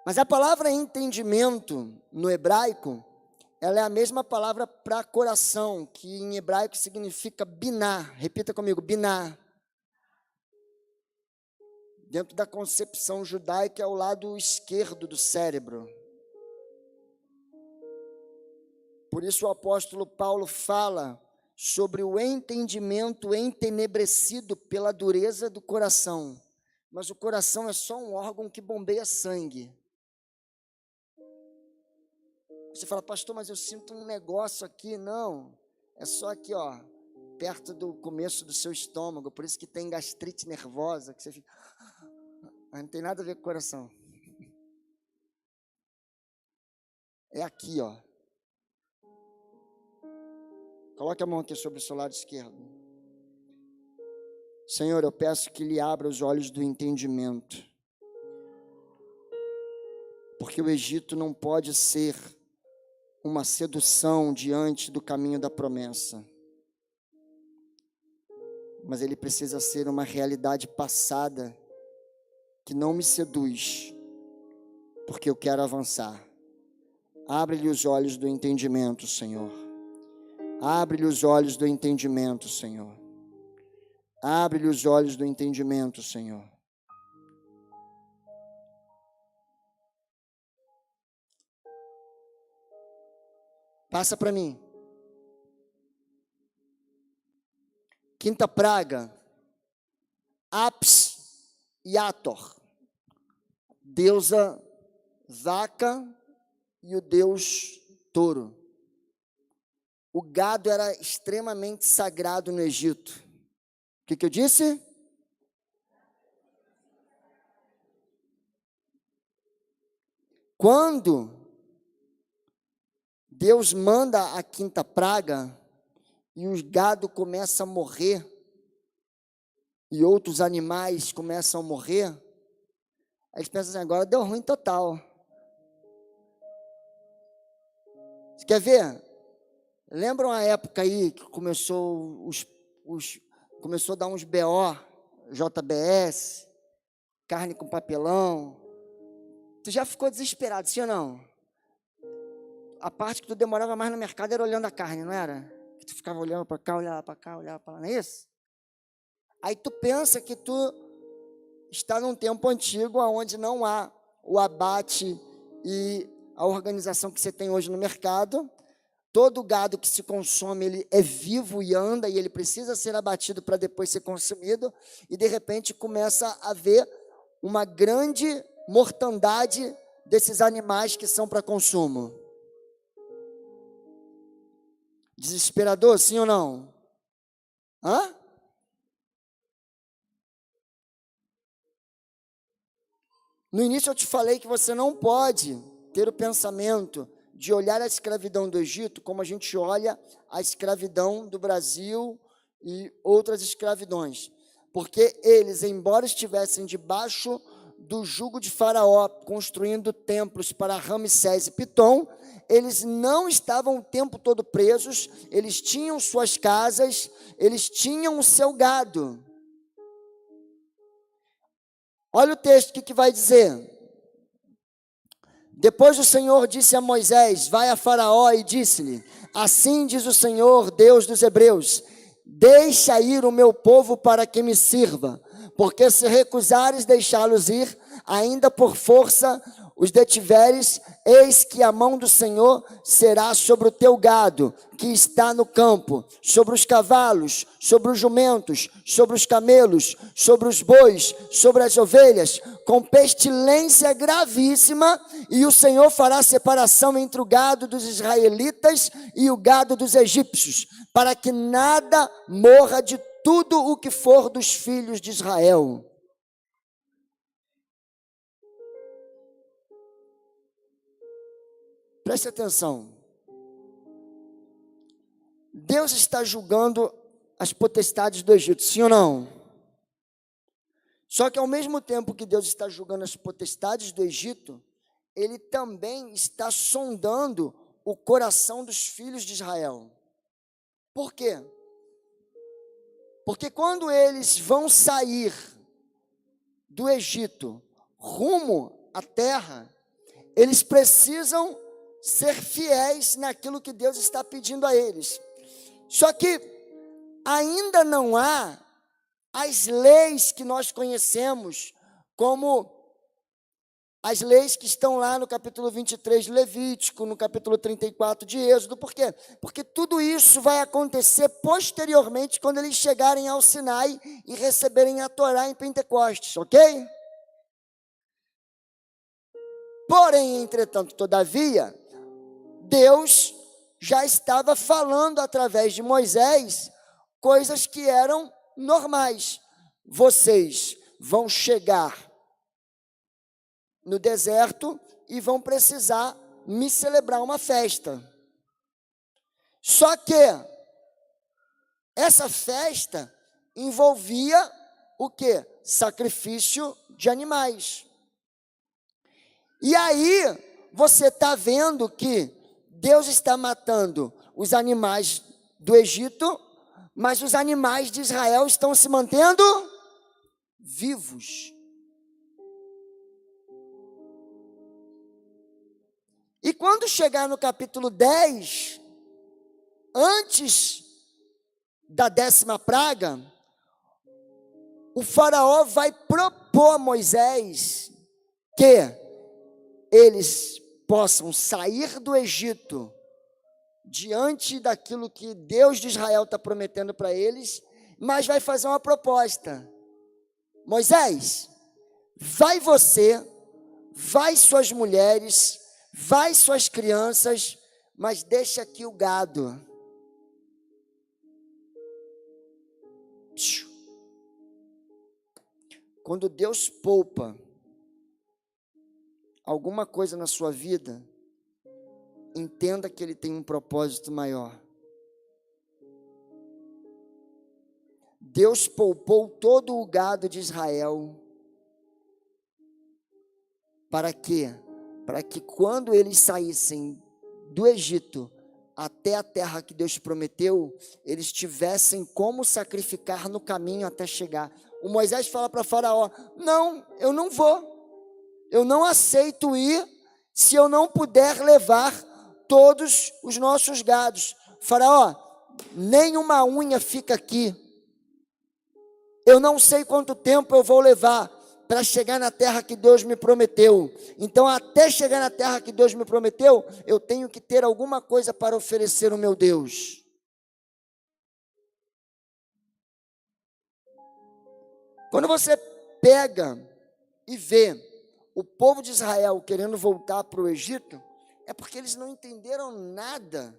A: Mas a palavra entendimento, no hebraico, ela é a mesma palavra para coração, que em hebraico significa biná. Repita comigo, biná. Dentro da concepção judaica é o lado esquerdo do cérebro. Por isso o apóstolo Paulo fala sobre o entendimento entenebrecido pela dureza do coração. Mas o coração é só um órgão que bombeia sangue. Você fala, pastor, mas eu sinto um negócio aqui. Não, é só aqui, ó, perto do começo do seu estômago. Por isso que tem gastrite nervosa, que você fica... Mas não tem nada a ver com o coração. É aqui, ó. Coloque a mão aqui sobre o seu lado esquerdo. Senhor, eu peço que lhe abra os olhos do entendimento. Porque o Egito não pode ser uma sedução diante do caminho da promessa. Mas ele precisa ser uma realidade passada que não me seduz, porque eu quero avançar. Abre-lhe os olhos do entendimento, Senhor. Abre-lhe os olhos do entendimento, Senhor. Abre-lhe os olhos do entendimento, Senhor. Passa para mim. Quinta praga. Apis e Ator. Deusa vaca e o deus touro. O gado era extremamente sagrado no Egito. O que eu disse? Quando Deus manda a quinta praga e o gado começa a morrer e outros animais começam a morrer, aí eles pensam assim, agora deu ruim total. Você quer ver? Lembram a época aí que começou começou a dar uns BO, JBS, carne com papelão? Tu já ficou desesperado, sim ou não? A parte que tu demorava mais no mercado era olhando a carne, não era? Que tu ficava olhando para cá, olhava para cá, olhava para lá, não é isso? Aí tu pensa que tu está num tempo antigo, onde não há o abate e a organização que você tem hoje no mercado. Todo gado que se consome, ele é vivo e anda, e ele precisa ser abatido para depois ser consumido, e de repente começa a haver uma grande mortandade desses animais que são para consumo. Desesperador, sim ou não? Hã? No início eu te falei que você não pode ter o pensamento de olhar a escravidão do Egito como a gente olha a escravidão do Brasil e outras escravidões. Porque eles, embora estivessem debaixo do jugo de Faraó, construindo templos para Ramsés e Pitom, eles não estavam o tempo todo presos, eles tinham suas casas, eles tinham o seu gado. Olha o texto, o que vai dizer? Depois o Senhor disse a Moisés, vai a Faraó e disse-lhe, assim diz o Senhor, Deus dos Hebreus, deixa ir o meu povo para que me sirva, porque se recusares deixá-los ir, ainda por força os detiveres, eis que a mão do Senhor será sobre o teu gado, que está no campo, sobre os cavalos, sobre os jumentos, sobre os camelos, sobre os bois, sobre as ovelhas, com pestilência gravíssima, e o Senhor fará separação entre o gado dos israelitas e o gado dos egípcios, para que nada morra de tudo o que for dos filhos de Israel. Preste atenção. Deus está julgando as potestades do Egito, sim ou não? Só que ao mesmo tempo que Deus está julgando as potestades do Egito, Ele também está sondando o coração dos filhos de Israel. Por quê? Porque quando eles vão sair do Egito rumo à terra, eles precisam ser fiéis naquilo que Deus está pedindo a eles. Só que ainda não há as leis que nós conhecemos, como as leis que estão lá no capítulo 23 de Levítico, no capítulo 34 de Êxodo. Por quê? Porque tudo isso vai acontecer posteriormente, quando eles chegarem ao Sinai e receberem a Torá em Pentecostes, ok? Porém, entretanto, todavia, Deus já estava falando através de Moisés coisas que eram normais. Vocês vão chegar no deserto e vão precisar me celebrar uma festa. Só que essa festa envolvia o quê? Sacrifício de animais. E aí você está vendo que Deus está matando os animais do Egito, mas os animais de Israel estão se mantendo vivos. E quando chegar no capítulo 10, antes da 10ª praga, o faraó vai propor a Moisés que eles possam sair do Egito diante daquilo que Deus de Israel está prometendo para eles, mas vai fazer uma proposta. Moisés, vai você, vai suas mulheres, vai suas crianças, mas deixa aqui o gado. Quando Deus poupa alguma coisa na sua vida, entenda que Ele tem um propósito maior. Deus poupou todo o gado de Israel. Para quê? Para que quando eles saíssem do Egito até a terra que Deus prometeu, eles tivessem como sacrificar no caminho até chegar. O Moisés fala para Faraó: não, eu não vou. Eu não aceito ir se eu não puder levar todos os nossos gados. Faraó, nenhuma unha fica aqui. Eu não sei quanto tempo eu vou levar para chegar na terra que Deus me prometeu. Então, até chegar na terra que Deus me prometeu, eu tenho que ter alguma coisa para oferecer ao meu Deus. Quando você pega e vê o povo de Israel querendo voltar para o Egito, é porque eles não entenderam nada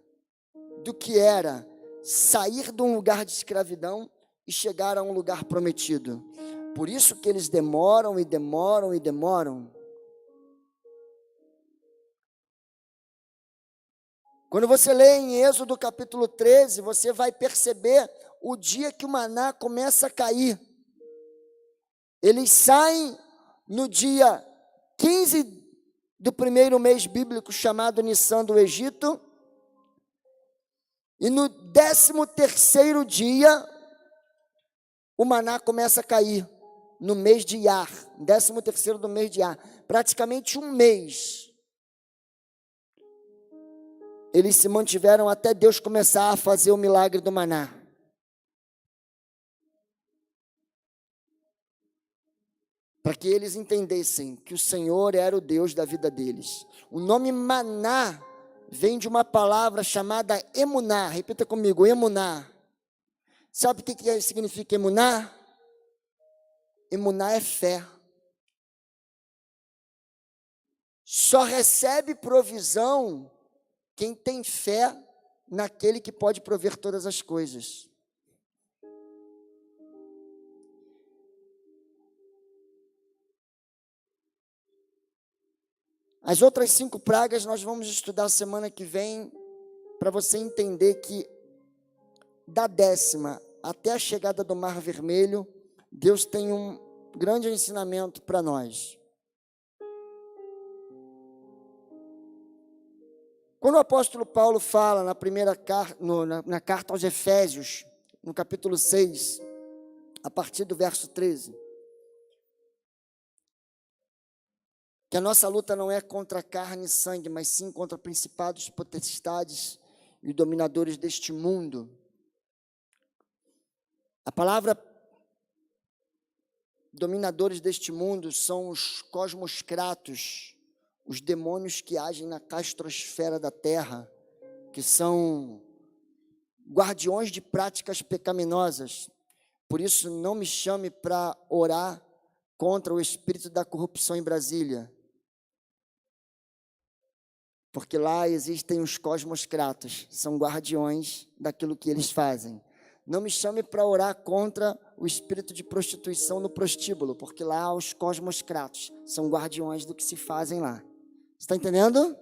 A: do que era sair de um lugar de escravidão e chegar a um lugar prometido. Por isso que eles demoram e demoram e demoram. Quando você lê em Êxodo capítulo 13, você vai perceber o dia que o maná começa a cair. Eles saem no dia 15 do primeiro mês bíblico, chamado Nissan, do Egito, e no 13º dia, o maná começa a cair, no mês de Iar, 13º do mês de Iar, praticamente um mês. Eles se mantiveram até Deus começar a fazer o milagre do maná. Para que eles entendessem que o Senhor era o Deus da vida deles. O nome maná vem de uma palavra chamada emuná. Repita comigo, emuná. Sabe o que significa emuná? Emuná é fé. Só recebe provisão quem tem fé naquele que pode prover todas as coisas. As outras 5 pragas nós vamos estudar semana que vem, para você entender que da 10ª até a chegada do Mar Vermelho, Deus tem um grande ensinamento para nós. Quando o apóstolo Paulo fala na carta aos Efésios, no capítulo 6, a partir do verso 13, que a nossa luta não é contra carne e sangue, mas sim contra principados, potestades e dominadores deste mundo. A palavra dominadores deste mundo são os cosmoscratos, os demônios que agem na castrosfera da terra, que são guardiões de práticas pecaminosas. Por isso, não me chame para orar contra o espírito da corrupção em Brasília, porque lá existem os cosmoscratos, são guardiões daquilo que eles fazem. Não me chame para orar contra o espírito de prostituição no prostíbulo, porque lá há os cosmoscratos, são guardiões do que se fazem lá. Está entendendo?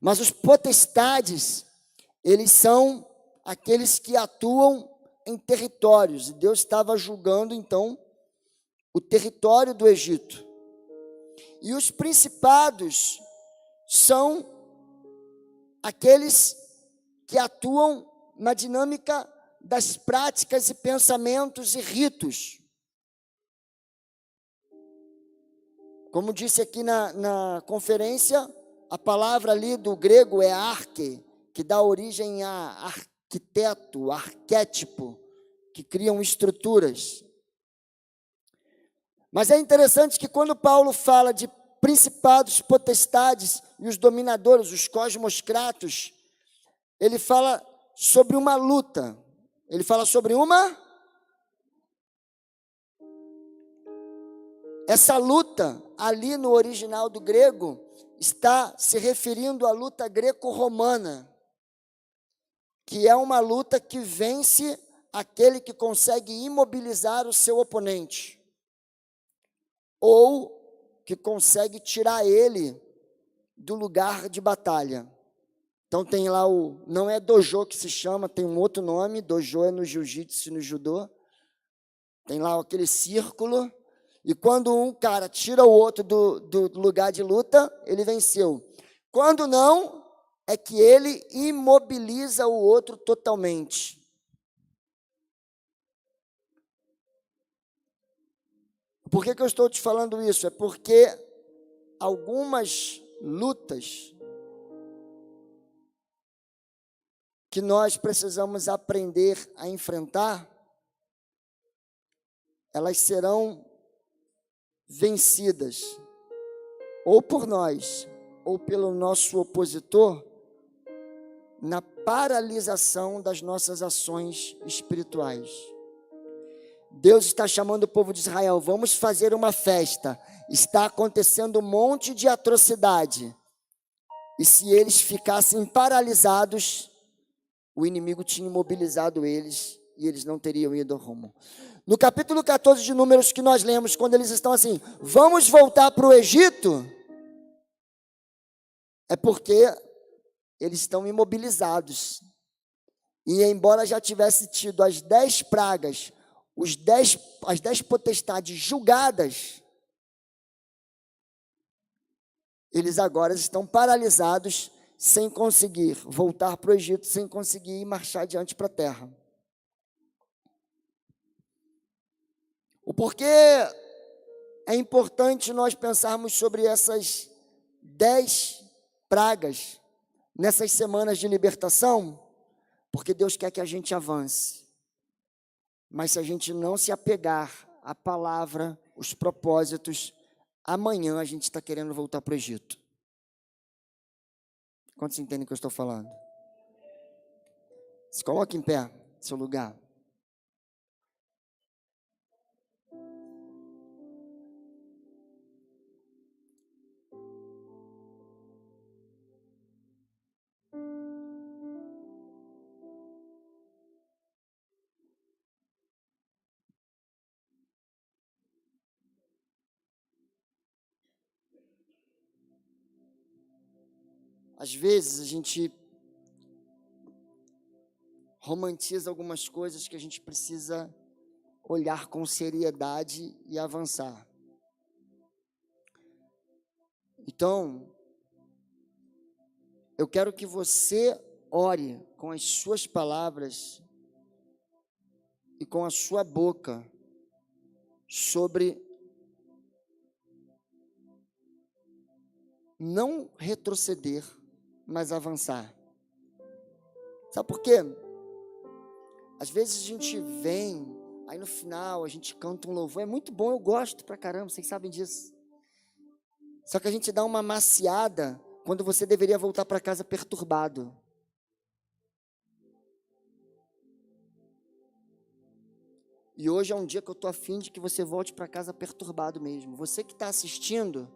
A: Mas os potestades, eles são aqueles que atuam em territórios, e Deus estava julgando, então, o território do Egito. E os principados são aqueles que atuam na dinâmica das práticas e pensamentos e ritos. Como disse aqui na conferência, a palavra ali do grego é arque, que dá origem a arquiteto, arquétipo, que criam estruturas. Mas é interessante que quando Paulo fala de principados, potestades e os dominadores, os cosmoscratos, ele fala sobre uma luta. Ele fala sobre essa luta, ali no original do grego, está se referindo à luta greco-romana, que é uma luta que vence aquele que consegue imobilizar o seu oponente, ou que consegue tirar ele do lugar de batalha. Então tem lá não é dojo que se chama, tem um outro nome, dojo é no jiu-jitsu e no judô. Tem lá aquele círculo, e quando um cara tira o outro do lugar de luta, ele venceu. Quando não, é que ele imobiliza o outro totalmente. Por que eu estou te falando isso? É porque algumas lutas que nós precisamos aprender a enfrentar, elas serão vencidas ou por nós, ou pelo nosso opositor, na paralisação das nossas ações espirituais. Deus está chamando o povo de Israel, vamos fazer uma festa, está acontecendo um monte de atrocidade, e se eles ficassem paralisados, o inimigo tinha imobilizado eles, e eles não teriam ido ao rumo. No capítulo 14 de Números que nós lemos, quando eles estão assim, vamos voltar para o Egito, é porque eles estão imobilizados, e embora já tivesse tido as 10 pragas, as 10 potestades julgadas, eles agora estão paralisados, sem conseguir voltar para o Egito, sem conseguir marchar adiante para a terra. O porquê é importante nós pensarmos sobre essas 10 pragas nessas semanas de libertação, porque Deus quer que a gente avance. Mas se a gente não se apegar à palavra, os propósitos, amanhã a gente está querendo voltar para o Egito. Quantos entendem o que eu estou falando? Se coloque em pé, seu lugar. Às vezes a gente romantiza algumas coisas que a gente precisa olhar com seriedade e avançar. Então, eu quero que você ore com as suas palavras e com a sua boca sobre não retroceder, mas avançar. Sabe por quê? Às vezes a gente vem, aí no final a gente canta um louvor, é muito bom, eu gosto pra caramba, vocês sabem disso. Só que a gente dá uma maciada quando você deveria voltar para casa perturbado. E hoje é um dia que eu estou a fim de que você volte para casa perturbado mesmo. Você que está assistindo,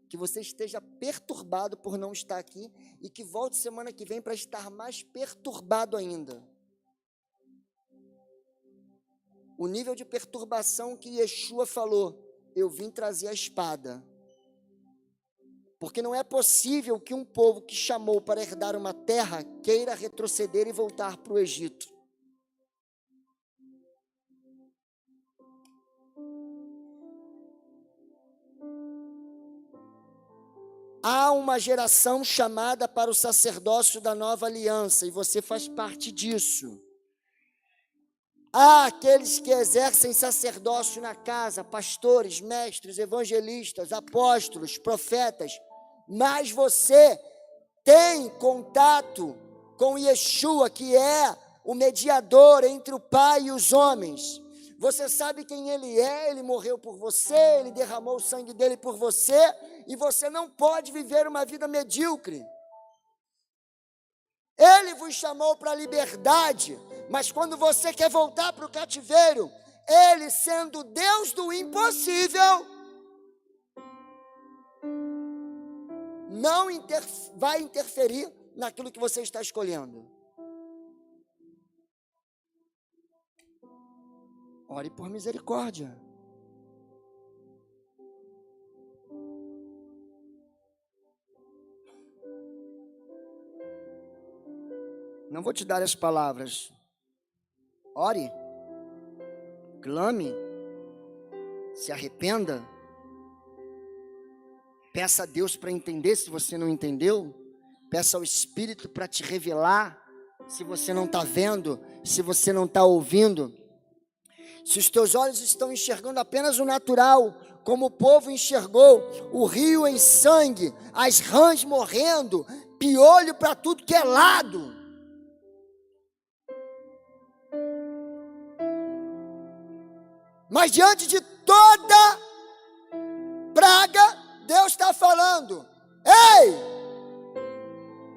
A: que você esteja perturbado por não estar aqui e que volte semana que vem para estar mais perturbado ainda. O nível de perturbação que Yeshua falou, eu vim trazer a espada. Porque não é possível que um povo que chamou para herdar uma terra queira retroceder e voltar para o Egito. Há uma geração chamada para o sacerdócio da nova aliança, e você faz parte disso. Há aqueles que exercem sacerdócio na casa, pastores, mestres, evangelistas, apóstolos, profetas, mas você tem contato com Yeshua, que é o mediador entre o Pai e os homens. Você sabe quem Ele é, Ele morreu por você, Ele derramou o sangue dele por você, e você não pode viver uma vida medíocre. Ele vos chamou para a liberdade, mas quando você quer voltar para o cativeiro, Ele, sendo Deus do impossível, não vai interferir naquilo que você está escolhendo. Ore por misericórdia. Não vou te dar as palavras. Ore, clame, se arrependa. Peça a Deus para entender se você não entendeu. Peça ao Espírito para te revelar se você não está vendo, se você não está ouvindo. Se os teus olhos estão enxergando apenas o natural, como o povo enxergou, o rio em sangue, as rãs morrendo, piolho para tudo que é lado. Mas diante de toda praga, Deus está falando: ei,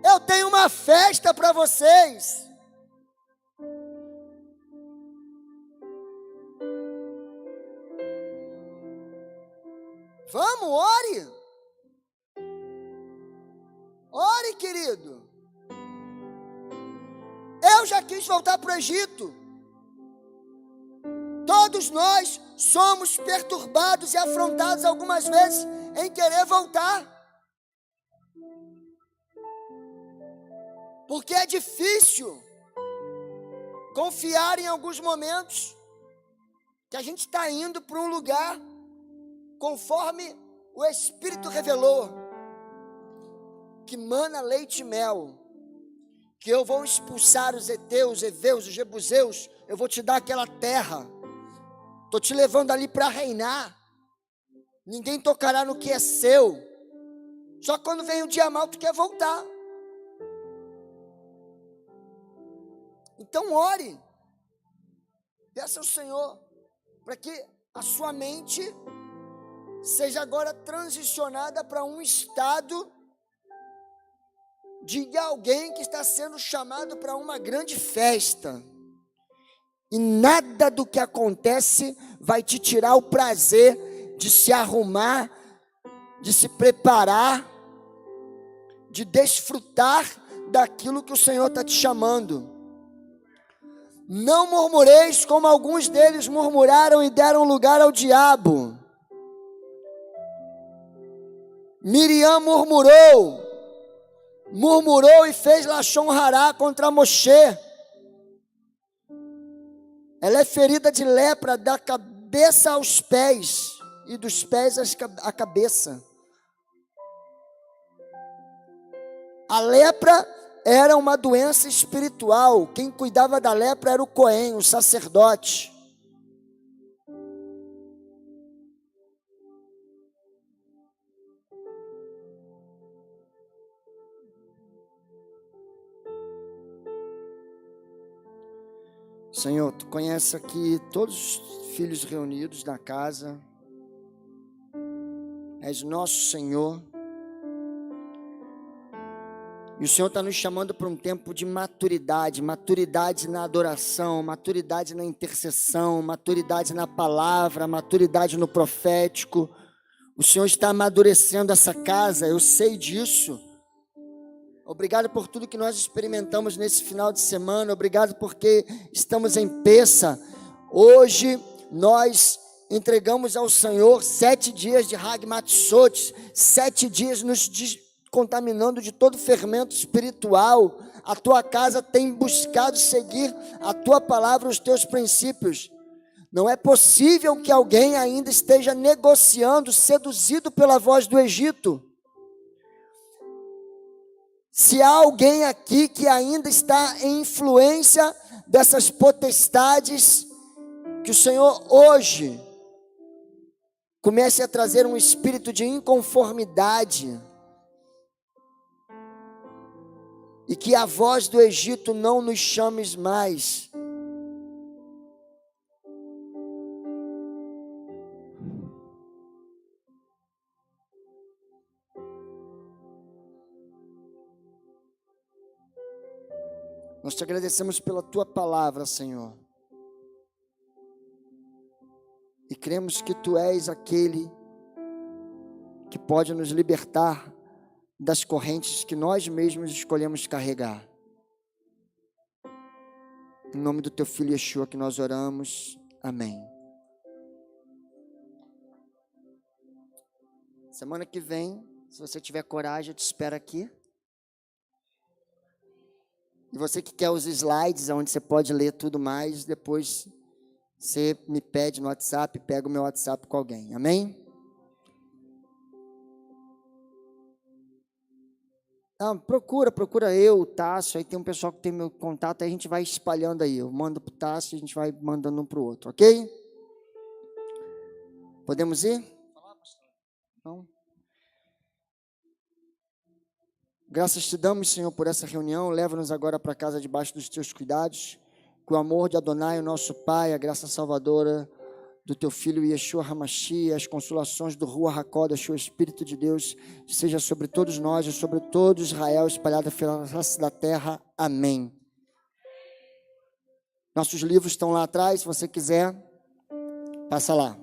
A: eu tenho uma festa para vocês. Vamos, ore. Ore, querido. Eu já quis voltar para o Egito. Todos nós somos perturbados e afrontados algumas vezes em querer voltar. Porque é difícil confiar em alguns momentos que a gente está indo para um lugar conforme o Espírito revelou, que mana leite e mel, que eu vou expulsar os heteus, heveus, os jebuseus, eu vou te dar aquela terra, estou te levando ali para reinar, ninguém tocará no que é seu, só quando vem o dia mau tu quer voltar. Então ore, peça ao Senhor, para que a sua mente seja agora transicionada para um estado de alguém que está sendo chamado para uma grande festa. E nada do que acontece vai te tirar o prazer de se arrumar, de se preparar, de desfrutar daquilo que o Senhor está te chamando. Não murmureis como alguns deles murmuraram e deram lugar ao diabo. Miriam murmurou e fez Lashon Hará contra Moshe. Ela é ferida de lepra da cabeça aos pés e dos pés à cabeça. A lepra era uma doença espiritual. Quem cuidava da lepra era o Cohen, o sacerdote. Senhor, Tu conheces aqui todos os filhos reunidos na casa. És nosso Senhor. E o Senhor está nos chamando para um tempo de maturidade. Maturidade na adoração, maturidade na intercessão, maturidade na palavra, maturidade no profético. O Senhor está amadurecendo essa casa, eu sei disso. Obrigado por tudo que nós experimentamos nesse final de semana. Obrigado porque estamos em Peça. Hoje nós entregamos ao Senhor 7 dias de Hag Matzot, 7 dias nos contaminando de todo fermento espiritual. A tua casa tem buscado seguir a tua palavra, os teus princípios. Não é possível que alguém ainda esteja negociando, seduzido pela voz do Egito. Se há alguém aqui que ainda está em influência dessas potestades, que o Senhor hoje comece a trazer um espírito de inconformidade, e que a voz do Egito não nos chames mais. Nós te agradecemos pela tua palavra, Senhor. E cremos que tu és aquele que pode nos libertar das correntes que nós mesmos escolhemos carregar. Em nome do teu filho Yeshua que nós oramos. Amém. Semana que vem, se você tiver coragem, eu te espero aqui. E você que quer os slides, onde você pode ler tudo mais, depois você me pede no WhatsApp, pega o meu WhatsApp com alguém. Amém? Não, procura eu, o Tássio, aí tem um pessoal que tem meu contato, aí a gente vai espalhando aí. Eu mando para o Tássio, a gente vai mandando um para o outro, ok? Podemos ir? Não? Graças te damos, Senhor, por essa reunião. Leva-nos agora para casa debaixo dos teus cuidados. Que o amor de Adonai, o nosso Pai, a graça salvadora do teu Filho Yeshua HaMashiach, as consolações do Ruach HaKodesh, o Espírito de Deus, seja sobre todos nós e sobre todo Israel, espalhado pela face da terra. Amém. Nossos livros estão lá atrás, se você quiser, passa lá.